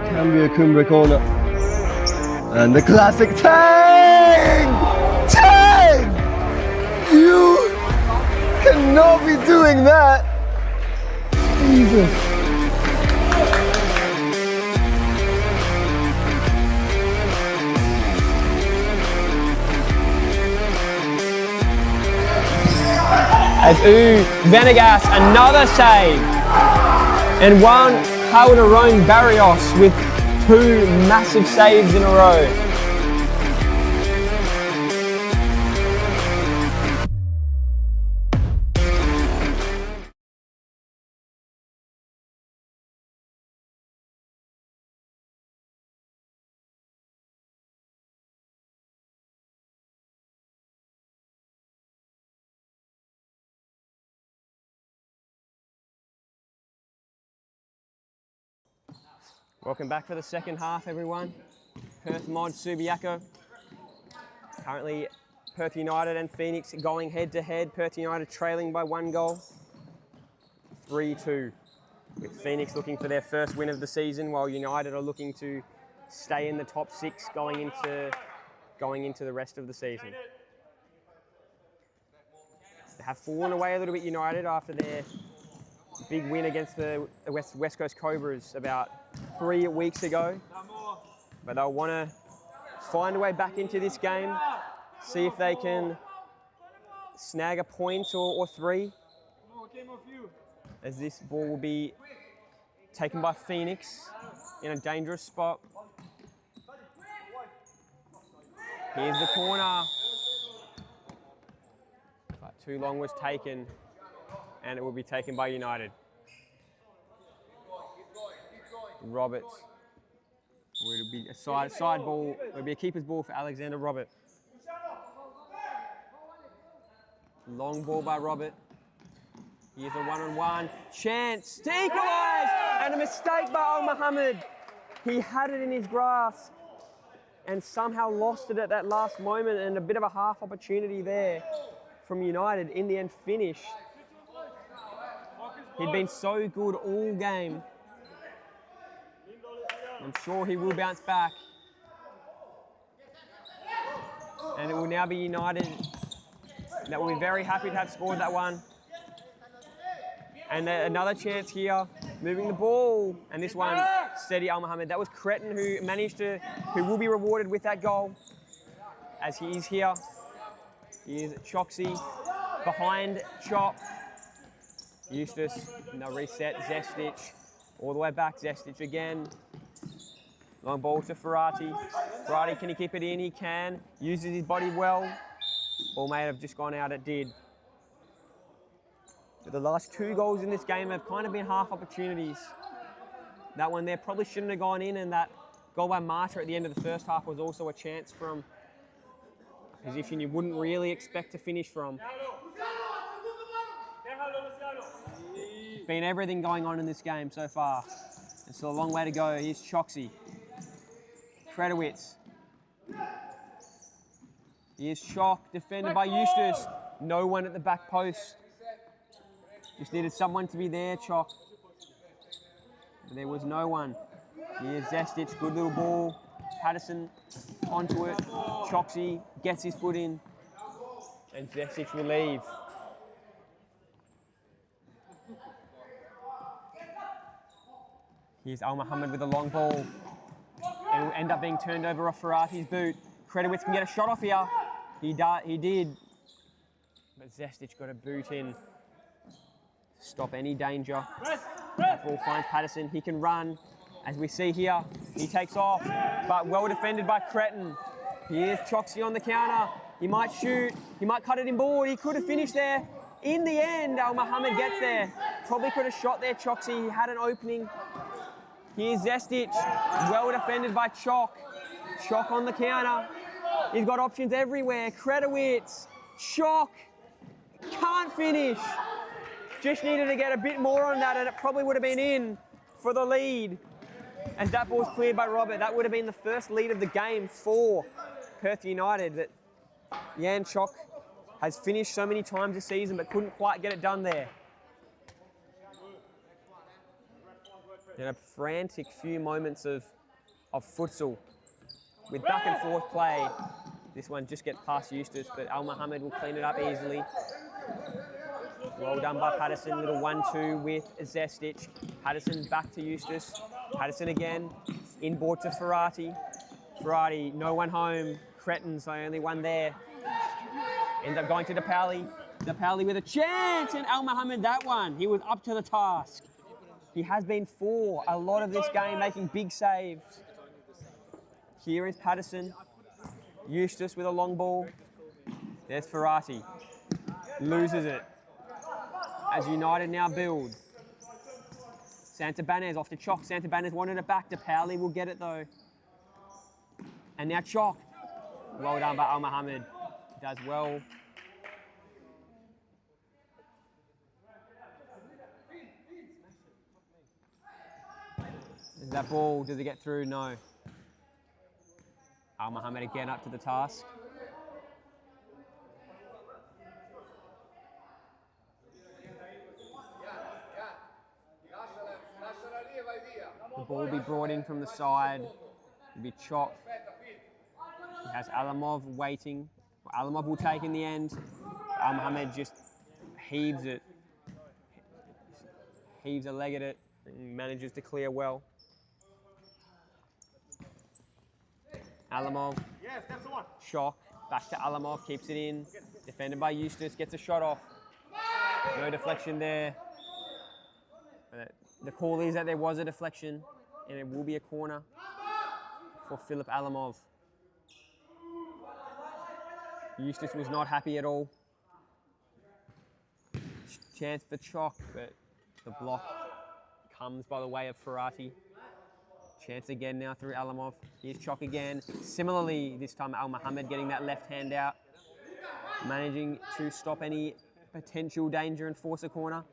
Cambia Cumbria corner. And the classic Tang! Tang! You cannot be doing that! Jesus. As Venegas, another save. And one Calderon Barrios with 2 massive saves in a row. Welcome back for the second half, everyone. Perth Mod Supa-Liga. Currently, Perth United and Phoenix going head-to-head. Perth United trailing by 1 goal. 3-2. With Phoenix looking for their first win of the season, while United are looking to stay in the top 6 going into the rest of the season. They have fallen away a little bit, United, after their big win against the West Coast Cobras about 3 weeks ago. But they'll want to find a way back into this game, see if they can snag a point or 3. As this ball will be taken by Phoenix in a dangerous spot. Here's the corner. But too long was taken, and it will be taken by United. Roberts. It'll be a side ball. It'll be a keeper's ball for Alexander Robert. Long ball by Robert. Here's a one-on-one chance to equalise, and a mistake by Al Mohammed. He had it in his grasp and somehow lost it at that last moment, and a bit of a half opportunity there from United. In the end, finished. He'd been so good all game. I'm sure he will bounce back. And it will now be United that will be very happy to have scored that one. And another chance here, moving the ball. And this one, steady Al Mohammed. That was Cretin who will be rewarded with that goal. As he is here. Here's Choxy behind Chop. Eustace, no reset, Zestic. All the way back, Zestic again. Long ball to Ferrati. Ferrati, can he keep it in? He can. Uses his body well. Ball may have just gone out, it did. But the last 2 goals in this game have kind of been half opportunities. That one there probably shouldn't have gone in, and that goal by Marta at the end of the first half was also a chance from a position you wouldn't really expect to finish from. Been everything going on in this game so far. It's still a long way to go. Here's Choxy. Kredowitz. Here's Chock, defended by Eustace. No one at the back post. Just needed someone to be there, Chock. But there was no one. Here's Zestic, good little ball. Patterson onto it. Choxy gets his foot in. And Zestic will leave. Here's Al Mohammed with a long ball. It will end up being turned over off Ferrati's boot. Kredowitz can get a shot off here. He did. But Zestic got a boot in. Stop any danger. That ball finds Patterson. He can run. As we see here, he takes off, but well defended by Cretin. Here's Choxy on the counter. He might shoot. He might cut it in board. He could have finished there. In the end, Al Mohammed gets there. Probably could have shot there, Choxy. He had an opening. Here's Zestic. Well defended by Chock. Chock on the counter. He's got options everywhere. Kredowitz. Chock. Can't finish. Just needed to get a bit more on that, and it probably would have been in for the lead. As that ball's cleared by Robert, that would have been the first lead of the game for Perth United. That Jan Chock has finished so many times this season, but couldn't quite get it done there. And a frantic few moments of futsal with back and forth play. This one just gets past Eustace, but Al Mohammed will clean it up easily. Well done by Patterson, little 1-2 with Zestic. Patterson back to Eustace. Patterson again, inboard to Ferrati. Ferrati, no one home. Cretin's the only one there. Ends up going to DePauli. DePauli with a chance, and Al Mohammed that one. He was up to the task. He has been for a lot of this game, making big saves. Here is Patterson. Eustace with a long ball. There's Ferrati. Loses it. As United now build. Santabanez off to Chock. Santabanez wanted it back. DePauli will get it though. And now Chock. Well done by Al Mohammed. Does well. Is that ball, does it get through? No. Al Mohammed again up to the task. The ball will be brought in from the side. It'll be Chok. He has Alamov waiting. Alamov will take in the end. Al Mohammed just heaves it. Heaves a leg at it and manages to clear well. Alamov. Chok. Back to Alamov. Keeps it in. Defended by Eustace. Gets a shot off. No deflection there. The call is that there was a deflection and it will be a corner for Philip Alamov. Eustace was not happy at all. Chance for Chok, but the block comes by the way of Ferrati. Chance again now through Alamov. Here's Chok again. Similarly, this time Al Mohammed getting that left hand out. Managing to stop any potential danger and force a corner.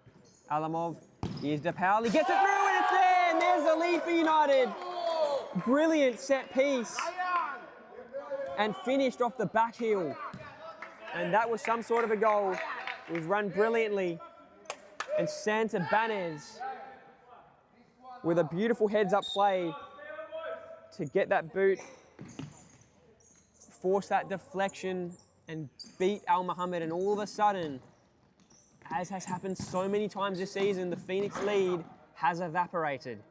Alamov. Here's DePaul. He gets it through and it's there. And there's the lead for United. Brilliant set piece. And finished off the back heel. And that was some sort of a goal. It was run brilliantly. And Santa Banez with a beautiful heads-up play to get that boot, force that deflection, and beat Al Mohammed. And all of a sudden, as has happened so many times this season, the Phoenix lead has evaporated.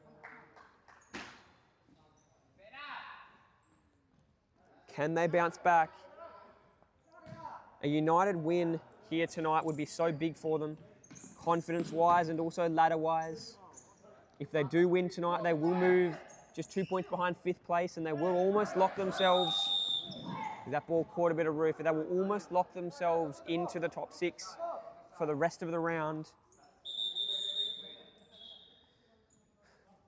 Can they bounce back? A United win here tonight would be so big for them, confidence-wise and also ladder-wise. If they do win tonight, they will move just 2 points behind 5th place and they will almost lock themselves. That ball caught a bit of roof, but they will almost lock themselves into the top 6 for the rest of the round.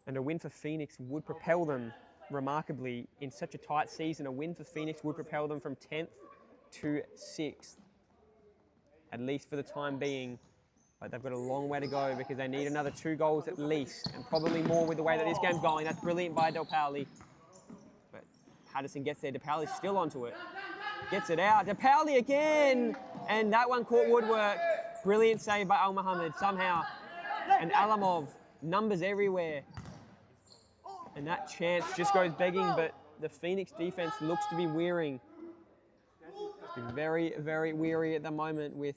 And a win for Phoenix would propel them remarkably in such a tight season. A win for Phoenix would propel them from 10th to 6th, at least for the time being. But they've got a long way to go because they need another 2 goals at least, and probably more with the way that this game's going. That's brilliant by Del Pauli. But Patterson gets there. Del Pauli's still onto it. Gets it out. Del Pauli again! And that one caught woodwork. Brilliant save by Al Mohammed somehow. And Alamov, numbers everywhere. And that chance just goes begging, but the Phoenix defense looks to be wearing. Very, very weary at the moment with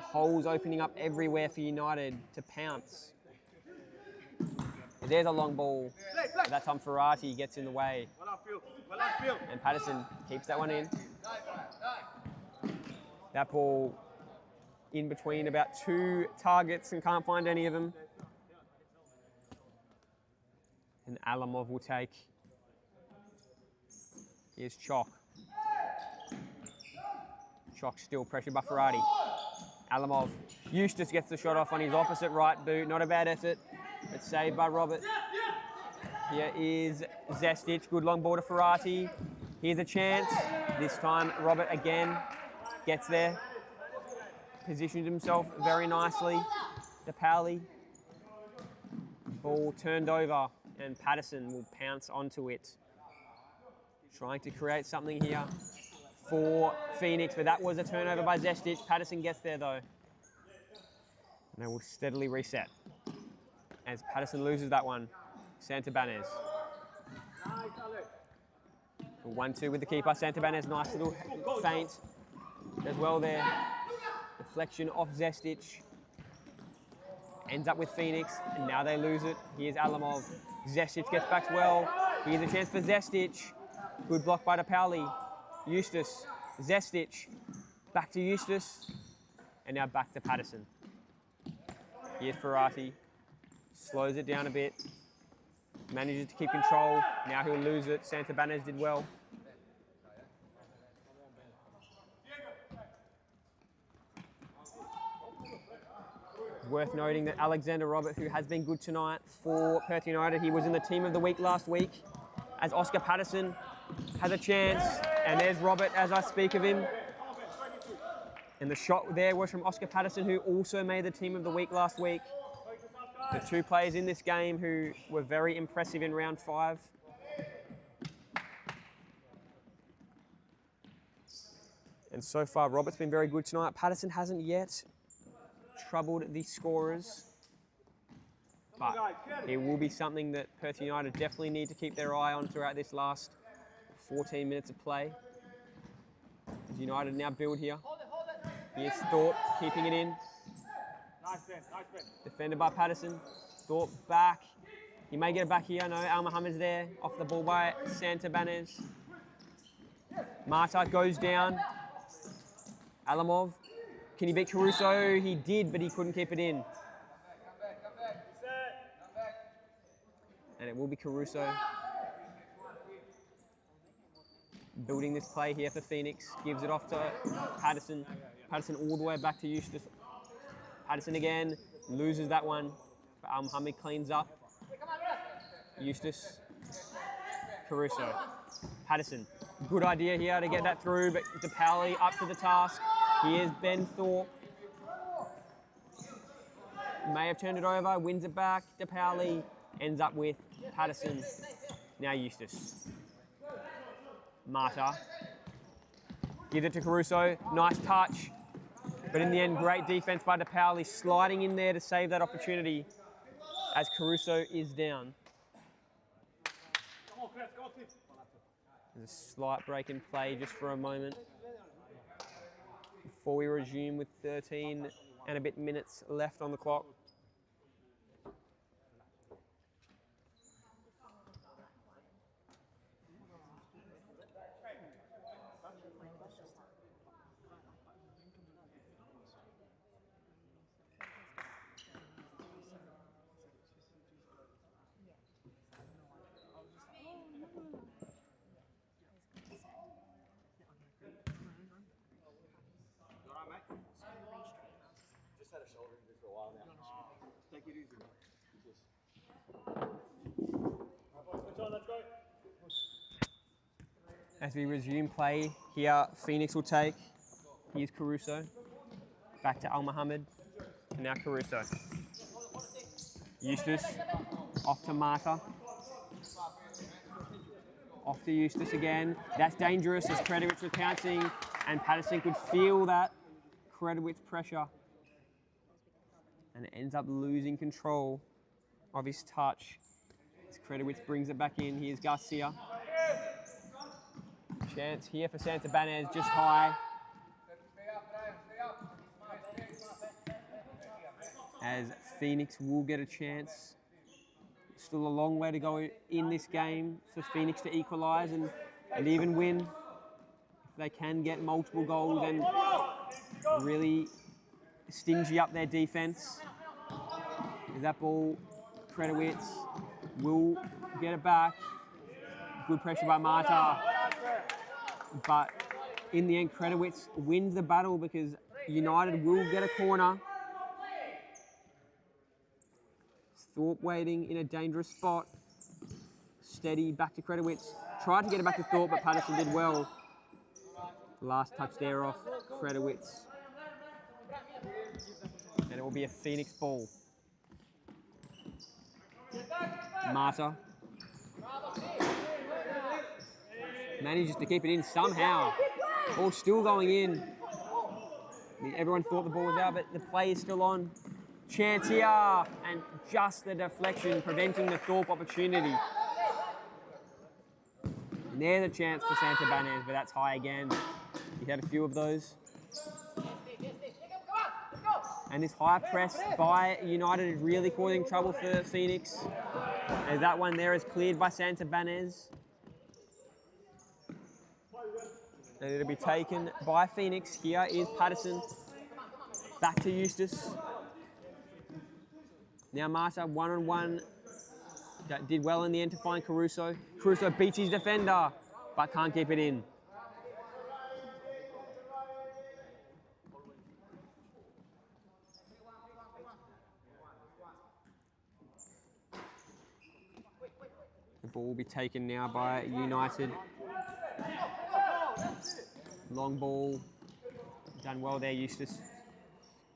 holes opening up everywhere for United to pounce. There's a long ball. That time Ferrati gets in the way. And Patterson keeps that one in. That ball in between about 2 targets and can't find any of them. And Alamov will take. Here's Chok. Chok still pressured by Ferrati. Alamov. Eustace gets the shot off on his opposite right boot. Not a bad effort, but saved by Robert. Here is Zestic. Good long ball to Ferrati. Here's a chance. This time Robert again gets there. Positions himself very nicely. DePauli. Ball turned over and Patterson will pounce onto it. Trying to create something here for Phoenix, but that was a turnover by Zestic. Patterson gets there though. And they will steadily reset. As Patterson loses that one, Santa Banez. 1-2 with the keeper. Santa Banez, nice little feint as well there. Deflection off Zestic. Ends up with Phoenix, and now they lose it. Here's Alamov. Zestic gets back well. Here's a chance for Zestic. Good block by DePauli. Eustace. Zestic. Back to Eustace. And now back to Patterson. Here's Ferrati. Slows it down a bit. Manages to keep control. Now he'll lose it. Santa Banez did well. Worth noting that Alexander Robert, who has been good tonight for Perth United, he was in the team of the week last week, as Oscar Patterson has a chance. And there's Robert as I speak of him. And the shot there was from Oscar Patterson, who also made the team of the week last week. The two players in this game who were very impressive in round 5. And so far, Robert's been very good tonight. Patterson hasn't yet troubled the scorers. But it will be something that Perth United definitely need to keep their eye on throughout this last 14 minutes of play. As United now build here. Here's Thorpe keeping it in. Nice Ben, nice Ben. Defended by Patterson. Thorpe back. He may get it back here. No, Al Mohammed's there. Off the ball by Santabanez. Marta goes down. Alamov. Can he beat Caruso? He did, but he couldn't keep it in. And it will be Caruso building this play here for Phoenix. Gives it off to Patterson. Patterson all the way back to Eustace. Patterson again, loses that one. But Al Mohammed cleans up. Eustace, Caruso, Patterson. Good idea here to get that through, but DePaoli up to the task. Here's Ben Thorpe. May have turned it over, wins it back. DePaoli ends up with Patterson. Now Eustace. Marta. Gives it to Caruso. Nice touch. But in the end, great defense by DePaoli, sliding in there to save that opportunity as Caruso is down. There's a slight break in play just for a moment before we resume with 13 and a bit minutes left on the clock. Just had a shoulder injury for a while now. Take it easy, man. Let's go. As we resume play here, Phoenix will take. Here's Caruso. Back to Al Mohammed. And now Caruso. Eustace. Off to Marta. Off to Eustace again. That's dangerous as Kredowitz was pouncing. And Patterson could feel that Kredowitz pressure. And ends up losing control of his touch. As Kredowitz brings it back in. Here's Garcia. Chance here for Santabanez, just high. As Phoenix will get a chance. Still a long way to go in this game for Phoenix to equalise and even win. If they can get multiple goals and really stingy up their defence. Is that ball, Kredowitz will get it back. Good pressure by Marta. But in the end, Kredowitz wins the battle because United will get a corner. Thorpe waiting in a dangerous spot. Steady, back to Kredowitz. Tried to get it back to Thorpe, but Patterson did well. Last touch there off Kredowitz. And it will be a Phoenix ball. Marta. Manages to keep it in somehow. Ball still going in. Everyone thought the ball was out, but the play is still on. Chance here, and just the deflection preventing the Thorpe opportunity. And there's a chance for Santabanez, but that's high again. He had a few of those. And this high press by United is really causing trouble for Phoenix. As that one there is cleared by Santabanez. And it'll be taken by Phoenix. Here is Patterson. Back to Eustace. Now Marta, one-on-one. Did well in the end to find Caruso. Caruso beats his defender, but can't keep it in. The ball will be taken now by United. Long ball. Done well there, Eustace.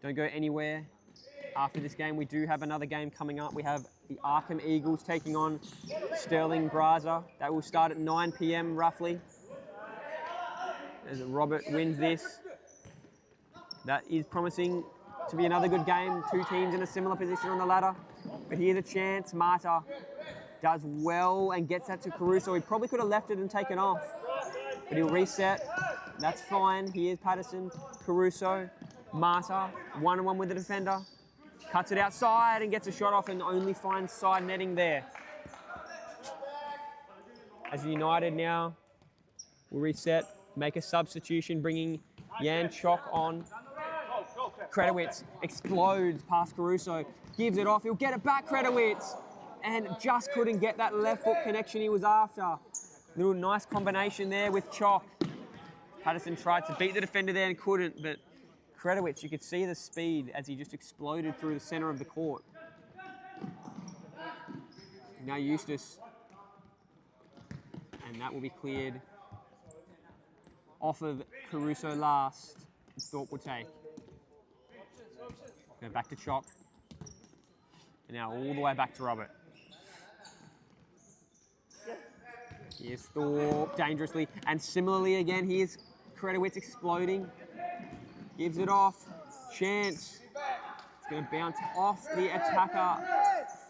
Don't go anywhere. After this game, we do have another game coming up. We have the Arkham Eagles taking on Sterling Braza. That will start at 9 p.m. roughly. As Robert wins this, that is promising to be another good game. Two teams in a similar position on the ladder. But here's a chance. Marta does well and gets that to Caruso. He probably could have left it and taken off, but he'll reset. That's fine. Here's Patterson, Caruso, Marta, one-on-one with the defender. Cuts it outside and gets a shot off and only finds side netting there. As United now will reset, make a substitution, bringing Jan Chok on. Kredowitz explodes past Caruso, gives it off, he'll get it back, Kredowitz, and just couldn't get that left foot connection he was after. Little nice combination there with Chok. Patterson tried to beat the defender there and couldn't, but Kredowitz, you could see the speed as he just exploded through the centre of the court. Now Eustace, and that will be cleared off of Caruso last. Thorpe will take. Go back to Chok. And now all the way back to Robert. Here's Thorpe dangerously. And similarly again, here's Kredowitz exploding. Gives it off. Chance. It's going to bounce off the attacker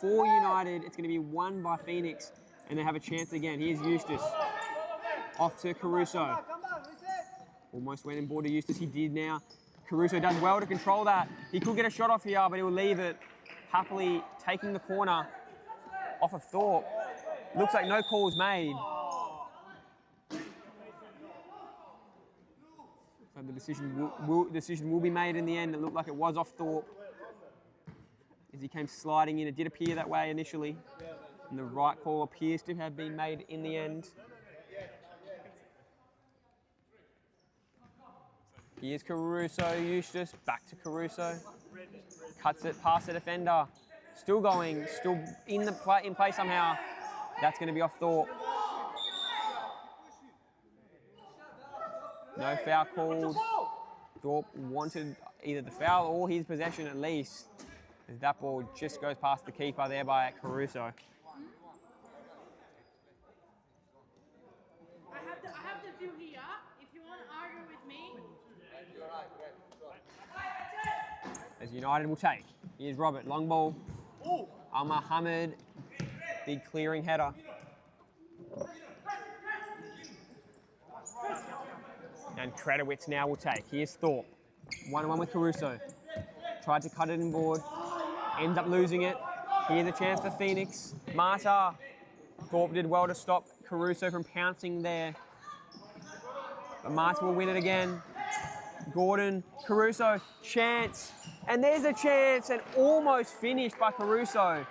for United. It's going to be won by Phoenix. And they have a chance again. Here's Eustace. Off to Caruso. Almost went in board to Eustace. He did now. Caruso does well to control that. He could get a shot off here, but he will leave it. Happily taking the corner off of Thorpe. Looks like no call was made. So the decision will be made in the end. It looked like it was off Thorpe as he came sliding in. It did appear that way initially. And the right call appears to have been made in the end. Here's Caruso, Eustace, back to Caruso. Cuts it past the defender. Still going, still in play somehow. That's going to be off Thorpe. No foul called. Thorpe wanted either the foul or his possession at least, as that ball just goes past the keeper there by Caruso. I have the view here. If you want to argue with me. As United will take. Here's Robert, long ball. Al-Mohammed, big clearing header. And Kredowitz now will take. Here's Thorpe. 1-1 with Caruso. Tried to cut it in board. Ends up losing it. Here's a chance for Phoenix. Marta. Thorpe did well to stop Caruso from pouncing there. But Marta will win it again. Gordon, Caruso, chance. And there's a chance and almost finished by Caruso.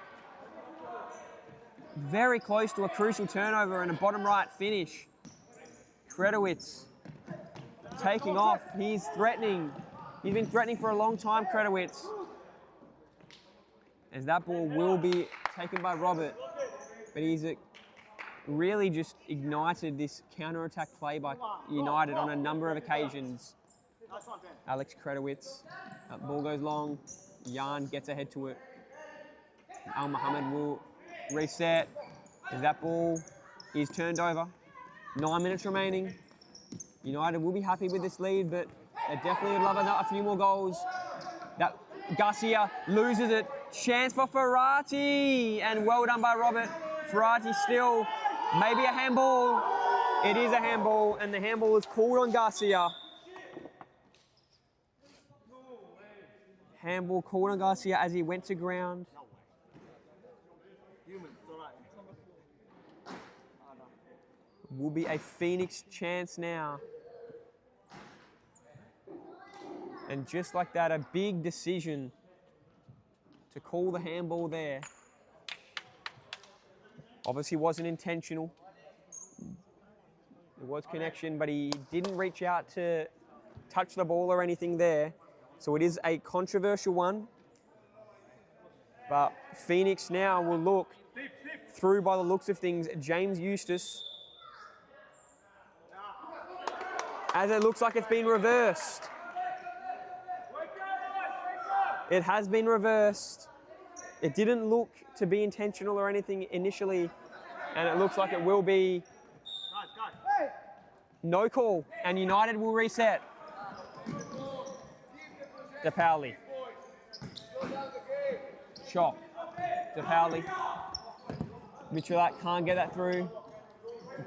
Very close to a crucial turnover and a bottom right finish. Kredowitz taking off. He's threatening. He's been threatening for a long time, Kredowitz. As that ball will be taken by Robert. But he's really just ignited this counter-attack play by United on a number of occasions. Alex Kredowitz, that ball goes long. Jan gets ahead to it. Al-Mohammed will reset as that ball is turned over. 9 minutes remaining. United will be happy with this lead, but they definitely would love a few more goals. That Garcia loses it. Chance for Ferrati, and well done by Robert. Ferrati still, maybe a handball. It is a handball, and the handball is called on Garcia. Handball called on Garcia as he went to ground. Will be a Phoenix chance now. And just like that, a big decision to call the handball there. Obviously wasn't intentional. There was connection, but he didn't reach out to touch the ball or anything there. So it is a controversial one. But Phoenix now will look through by the looks of things. James Eustace. As it looks like it's been reversed. It has been reversed. It didn't look to be intentional or anything initially, and it looks like it will be no call, and United will reset. DePauli. Chop. DePauli. Michalak can't get that through.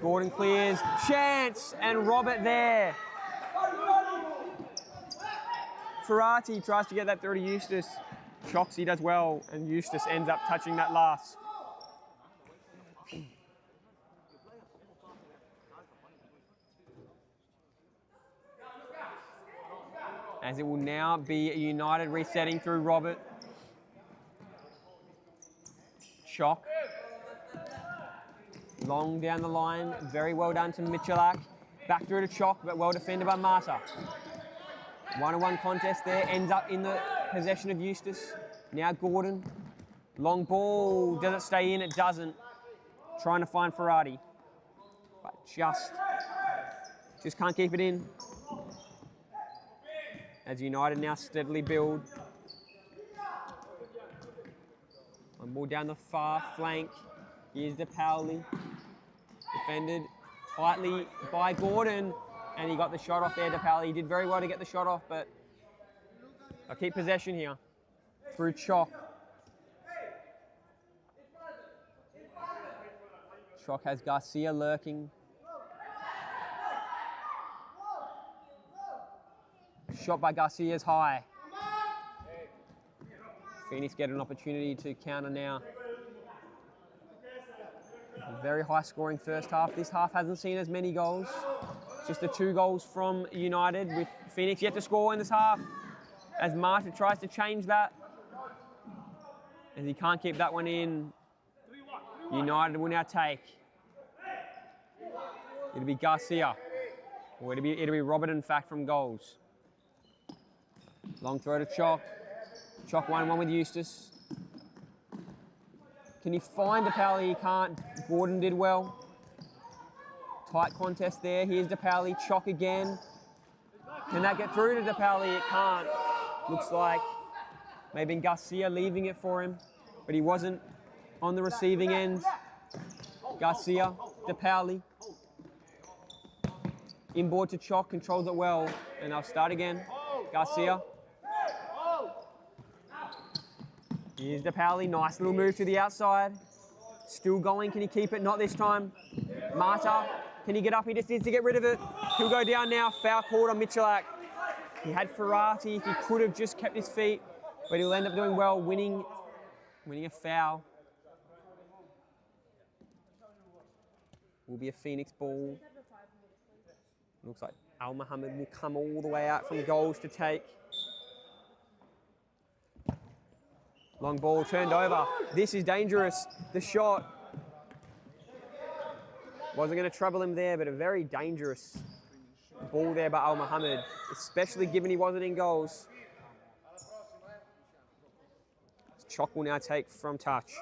Gordon clears. Chance, and Robert there. Ferrati tries to get that through to Eustace. Choxy does well, and Eustace ends up touching that last. As it will now be United resetting through Robert. Chock. Long down the line, very well done to Michalak. Back through to Chock, but well defended by Marta. 1-on-1 contest there, ends up in the possession of Eustace. Now Gordon. Long ball, does it stay in? It doesn't. Trying to find Ferrati. But just can't keep it in. As United now steadily build. One ball down the far flank. Here's DePauli. Defended tightly by Gordon. And he got the shot off there, DePauli. He did very well to get the shot off, but I'll keep possession here. Through Chock. Chock has Garcia lurking. Shot by Garcia's high. Phoenix get an opportunity to counter now. A very high scoring first half. This half hasn't seen as many goals. Just the 2 goals from United, with Phoenix yet to score in this half. As Marta tries to change that. As he can't keep that one in. United will now take. It'll be Garcia. Or it'll be Robert, in fact, from goals. Long throw to Chock. Chock 1-1 with Eustace. Can he find DePauli? He can't. Gordon did well. Tight contest there. Here's DePauli. Chock again. Can that get through to DePauli? It can't. Looks like maybe Garcia leaving it for him, but he wasn't on the receiving end. Garcia, DePauli. Inboard to Chock, controls it well, and they'll start again. Garcia. Here's DePauli, nice little move to the outside. Still going, can he keep it? Not this time. Marta, can he get up? He just needs to get rid of it. He'll go down now, foul called on Michalak. He had Ferrati, if he could have just kept his feet, but he'll end up doing well, winning a foul. Will be a Phoenix ball. Looks like Al Mohammed will come all the way out from goals to take. Long ball turned over. This is dangerous. The shot wasn't going to trouble him there, but a very dangerous ball there by Al Mohammed, especially given he wasn't in goals. Chock will now take from touch.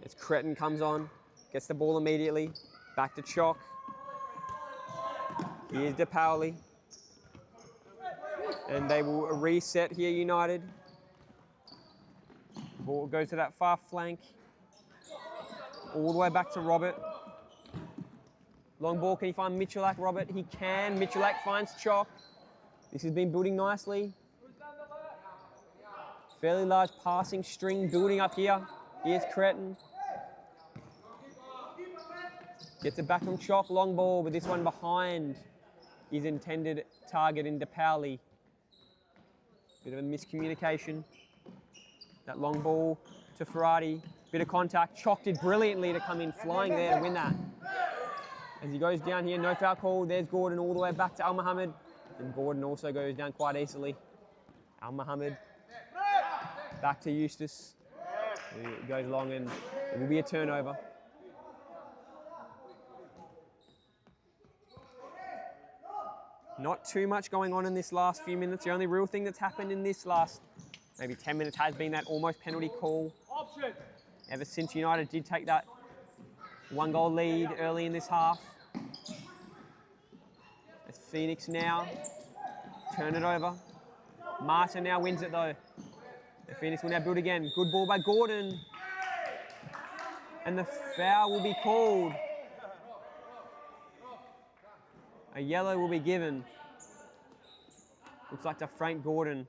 As Cretin comes on, gets the ball immediately. Back to Chock. Here's DePauli. And they will reset here, United. Ball goes to that far flank. All the way back to Robert. Long ball, can he find Michalak, Robert? He can. Michalak finds Chock. This has been building nicely. Fairly large passing string building up here. Here's Cretin. Gets it back from Chock, long ball, but this one behind his intended target in DePauli. Bit of a miscommunication. That long ball to Ferrati. Bit of contact. Chock did brilliantly to come in flying there to win that. As he goes down here, no foul call. There's Gordon all the way back to Al Mohammed. And Gordon also goes down quite easily. Al Mohammed. Back to Eustace. It goes long and it will be a turnover. Not too much going on in this last few minutes. The only real thing that's happened in this last maybe 10 minutes has been that almost penalty call. Ever since United did take that 1-goal lead early in this half. As Phoenix now turn it over. Martin now wins it though. The Phoenix will now build again. Good ball by Gordon. And the foul will be called. A yellow will be given. Looks like to Frank Gordon.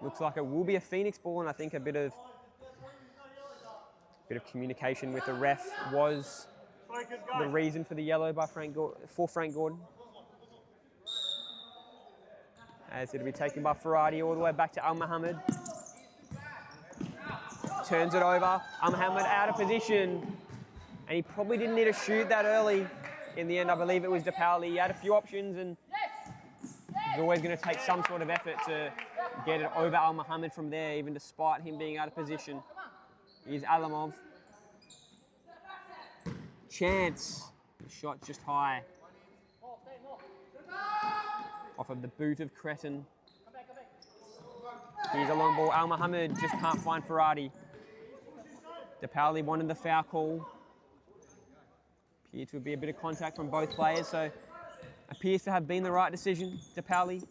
Looks like it will be a Phoenix ball, and I think a bit of communication with the ref was the reason for the yellow by Frank Gordon. As it'll be taken by Ferrati all the way back to Al Mohammed. Turns it over. Al Mohammed out of position. And he probably didn't need to shoot that early. In the end, I believe it was DePaoli. He had a few options and he's always going to take some sort of effort to get it over Al Mohammed from there, even despite him being out of position. Here's Alamov. Chance. Shot just high. Off of the boot of Cretin. Here's a long ball. Al Mohammed just can't find Ferrati. DePaoli wanted the foul call. Appeared to be a bit of contact from both players, so appears to have been the right decision. DePaoli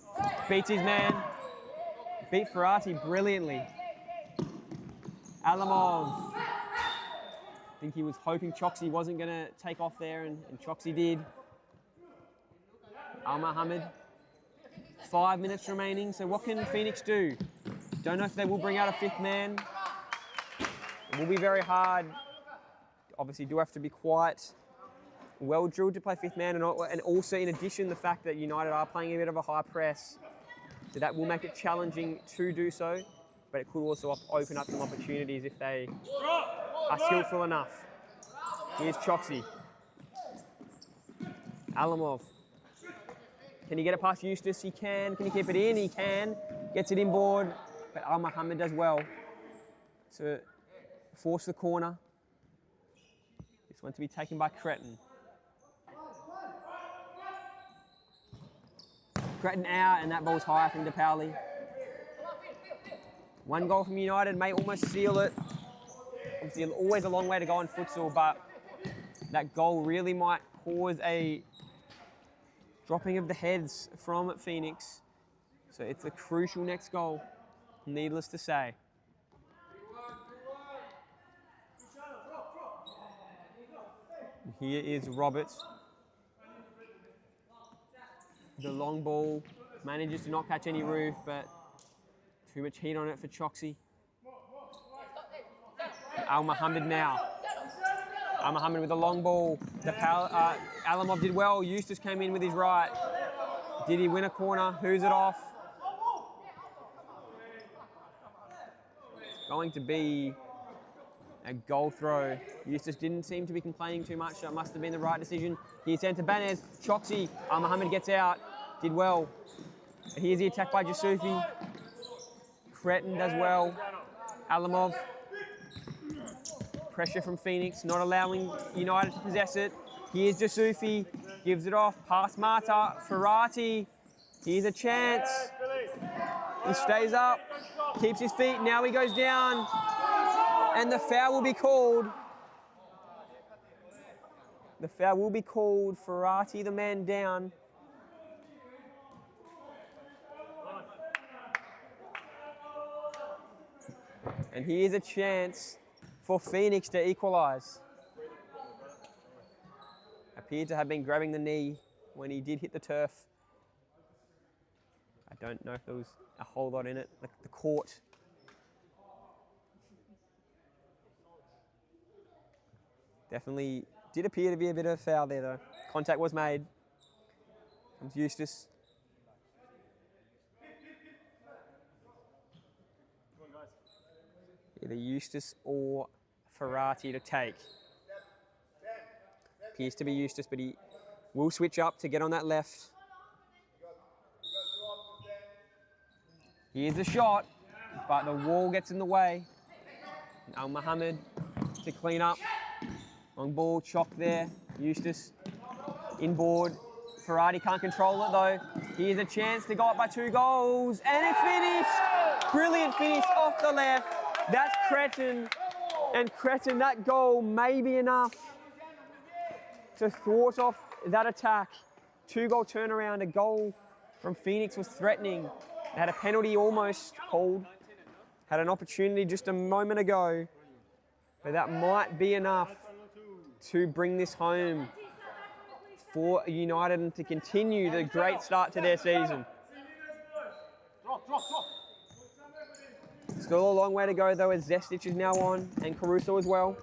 beats his man. Beat Ferrati brilliantly. Alamov. I think he was hoping Choxy wasn't going to take off there, and Choxy did. Al Mohammed. 5 minutes remaining, so what can Phoenix do? Don't know if they will bring out a fifth man. It will be very hard. Obviously, do have to be quite well drilled to play fifth man, and also in addition, the fact that United are playing a bit of a high press, so that will make it challenging to do so, but it could also open up some opportunities if they are skillful enough. Here's Choxy. Alamov. Can he get it past Eustace? He can. Can he keep it in? He can. Gets it inboard, but Al Mohammed does well to force the corner. This one to be taken by Cretin. Cretin out, and that ball's high from DePaoli. One goal from United may almost seal it. Obviously, always a long way to go in futsal, but that goal really might cause a dropping of the heads from Phoenix. So it's a crucial next goal, needless to say. Here is Roberts. The long ball manages to not catch any roof, but too much heat on it for Choxy. Al Mohammed now. Al Mohammed with a long ball. Alamov did well. Eustace came in with his right. Did he win a corner? Who's it off? It's going to be a goal throw. Eustace didn't seem to be complaining too much, so it must have been the right decision. Here's sent to Banez. Choxy. Al Mohammed gets out. Did well. Here's the attack by Jasufi. Cretin does well. Alamov. Pressure from Phoenix, not allowing United to possess it. Here's Jasufi, gives it off, past Marta, Ferrati. Here's a chance. He stays up, keeps his feet, now he goes down. And the foul will be called. The foul will be called. Ferrati, the man down. And here's a chance for Phoenix to equalise. Appeared to have been grabbing the knee when he did hit the turf. I don't know if there was a whole lot in it, like the court. Definitely did appear to be a bit of a foul there though. Contact was made. Comes Eustace. Either Eustace or Ferrati to take. Appears to be Eustace, but he will switch up to get on that left. Here's the shot, but the wall gets in the way. Al Mohammed to clean up. Long ball, chock there. Eustace inboard. Ferrati can't control it though. Here's a chance to go up by 2 goals, and it's finished! Brilliant finish off the left. That's Cretin. And Cretin, that goal may be enough to thwart off that attack. 2-goal turnaround. A goal from Phoenix was threatening. They had a penalty almost called. Had an opportunity just a moment ago. But that might be enough to bring this home for United and to continue the great start to their season. Still a long way to go though, as Zestic is now on and Caruso as well.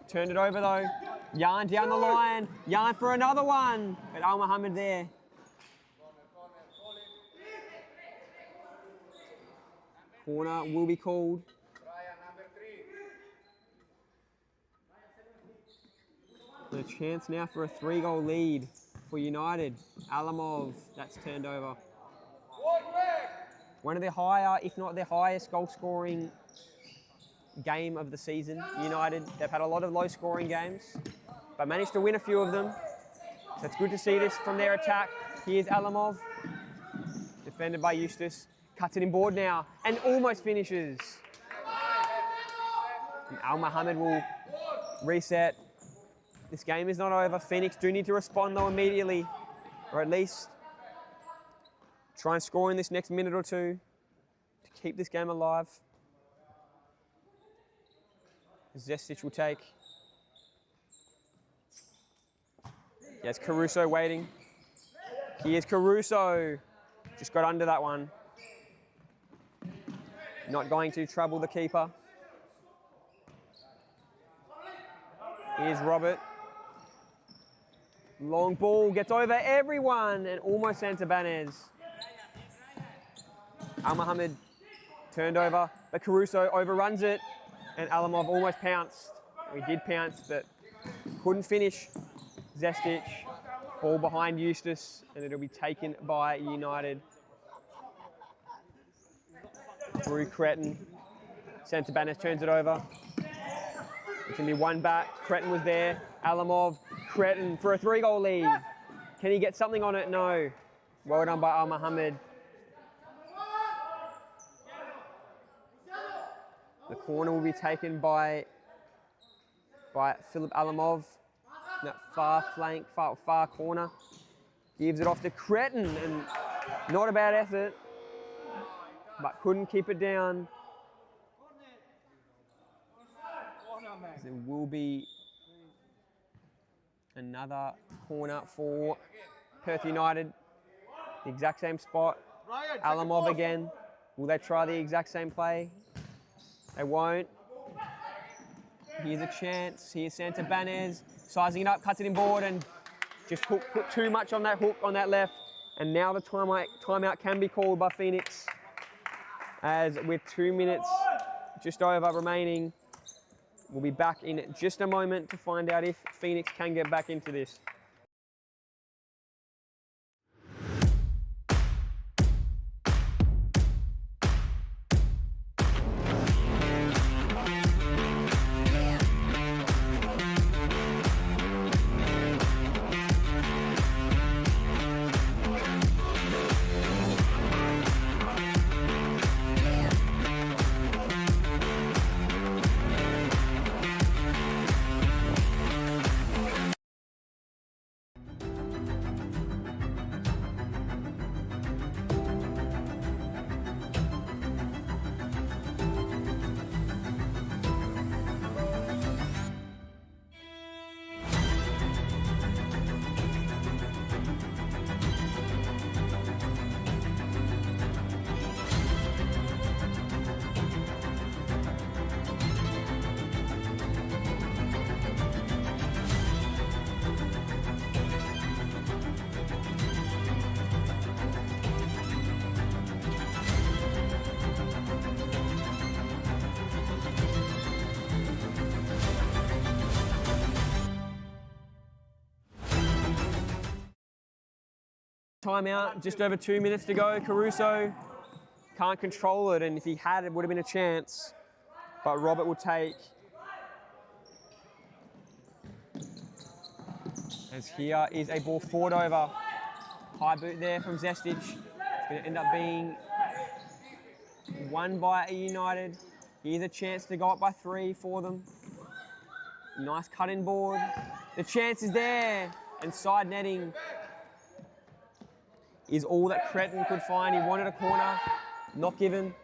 Turned it over though. Yarn down the line. Yarn for another one. But Al Mohammed there. Corner will be called. The chance now for a 3-goal lead for United. Alamov, that's turned over. One of their higher, if not their highest goal scoring game of the season, United. They've had a lot of low scoring games, but managed to win a few of them. So it's good to see this from their attack. Here's Alamov, defended by Eustace. Cuts it in board now and almost finishes. And Al Mohammed will reset. This game is not over. Phoenix do need to respond though immediately, or at least try and score in this next minute or two to keep this game alive. Zestic will take. Yes, Caruso waiting. Here's Caruso. Just got under that one. Not going to trouble the keeper. Here's Robert. Long ball, gets over everyone and almost sent to Banez. Al Mohammed turned over, but Caruso overruns it and Alamov almost pounced. He did pounce, but couldn't finish. Zestic, ball behind Eustace, and it'll be taken by United. Through Cretin. Sent to Banez, turns it over. It's going to be one back. Cretin was there. Alamov, Cretin for a 3-goal lead. Can he get something on it? No. Well done by Al Mohammed. The corner will be taken by Philip Alamov. That far flank, far corner. Gives it off to Cretin, and not a bad effort, but couldn't keep it down. There will be another corner for Perth United. The exact same spot. Alamov again. Will they try the exact same play? They won't. Here's a chance. Here's Santa Banez. Sizing it up, cuts it in board, and just put too much on that hook on that left. And now the timeout can be called by Phoenix, as with 2 minutes just over remaining. We'll be back in just a moment to find out if Phoenix can get back into this. Timeout, just over 2 minutes to go. Caruso can't control it, and if he had, it would have been a chance. But Robert will take. As here is a ball forward over. High boot there from Zestic. It's going to end up being won by United. Here's a chance to go up by 3 for them. Nice cut in board. The chance is there, and side netting is all that Cretin could find. He wanted a corner, not given.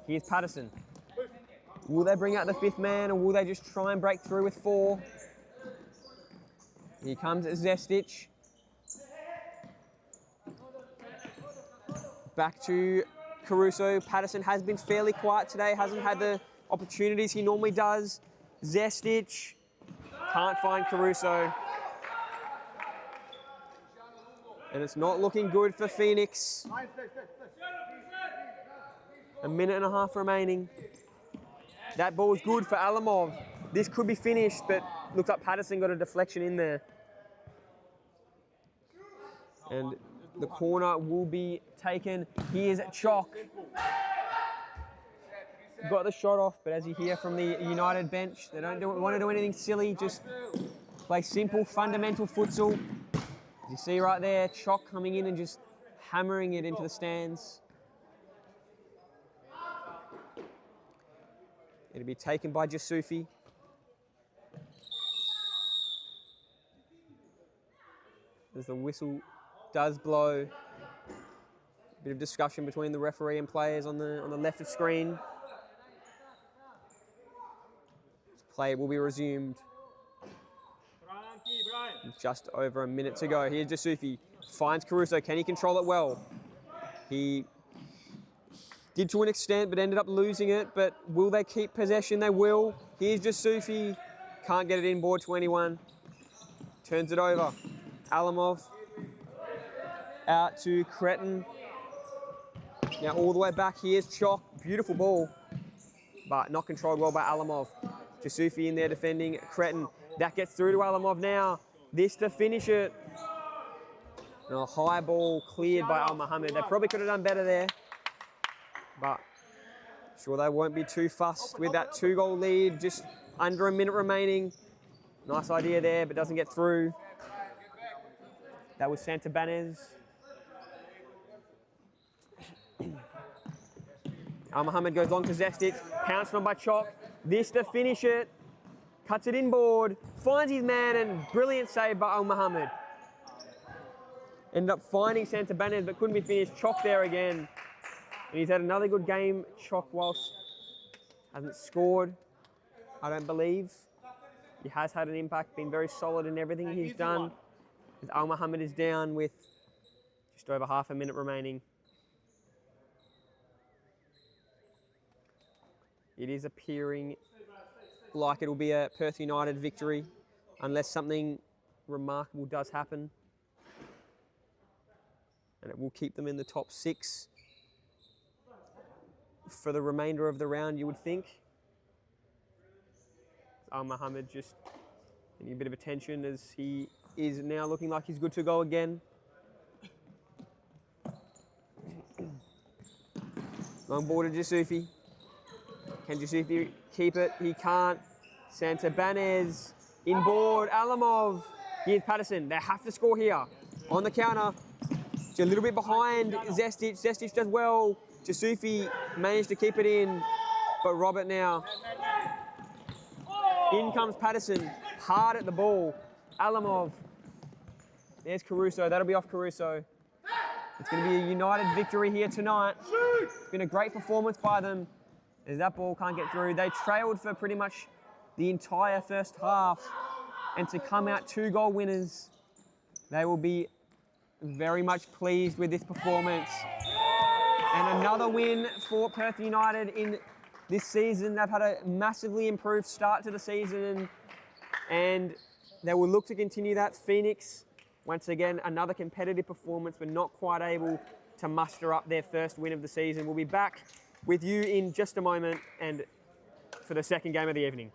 Here's Patterson. Will they bring out the 5th man, or will they just try and break through with 4? Here comes Zestic. Back to Caruso. Patterson has been fairly quiet today, hasn't had the opportunities he normally does. Zestic can't find Caruso. And it's not looking good for Phoenix. A minute and a half remaining. That ball's good for Alamov. This could be finished, but looks like Patterson got a deflection in there. And the corner will be taken. Here's Chalk. Got the shot off, but as you hear from the United bench, they don't want to do anything silly, just play simple, fundamental futsal. As you see right there, Chalk coming in and just hammering it into the stands. It'll be taken by Jasufi. As the whistle does blow. A bit of discussion between the referee and players on the left of screen. Play will be resumed. Just over a minute to go. Here's Jasufi. Finds Caruso. Can he control it well? He did to an extent, but ended up losing it. But will they keep possession? They will. Here's Jasufi. Can't get it inboard to anyone. Turns it over. Alamov. Out to Cretin. Now all the way back. Here's Chalk. Beautiful ball. But not controlled well by Alamov. Jasufi in there defending Cretin. That gets through to Alamov now. This to finish it. And a high ball cleared by Al Mohammed. They probably could have done better there. But sure they won't be too fussed with that 2-goal lead. Just under a minute remaining. Nice idea there, but doesn't get through. That was Santabanez. Al Mohammed goes long to Zestic. Pounced on by Chalk. This to finish it. Cuts it inboard. Finds his man, and brilliant save by Al Mohammed. Ended up finding Santabanez, but couldn't be finished. Chalk there again. And he's had another good game. Chalk, whilst hasn't scored, I don't believe. He has had an impact, been very solid in everything he's done. As Al Mohammed is down with just over half a minute remaining. It is appearing like it will be a Perth United victory unless something remarkable does happen. And it will keep them in the top 6 for the remainder of the round, you would think. Al Mohammed just getting a bit of attention as he is now looking like he's good to go again. Long ball to Jasufi. Can Jasufi keep it? He can't. Santabanez inboard. Alamov. Here's Patterson. They have to score here. On the counter. Just a little bit behind Zestic. Zestic does well. Jasufi managed to keep it in, but Robert now. In comes Patterson. Hard at the ball. Alamov. There's Caruso. That'll be off Caruso. It's going to be a United victory here tonight. It's been a great performance by them. As that ball can't get through. They trailed for pretty much the entire first half. And to come out 2-goal winners, they will be very much pleased with this performance. And another win for Perth United in this season. They've had a massively improved start to the season, and they will look to continue that. Phoenix, once again, another competitive performance, but not quite able to muster up their first win of the season. We'll be back with you in just a moment and for the second game of the evening.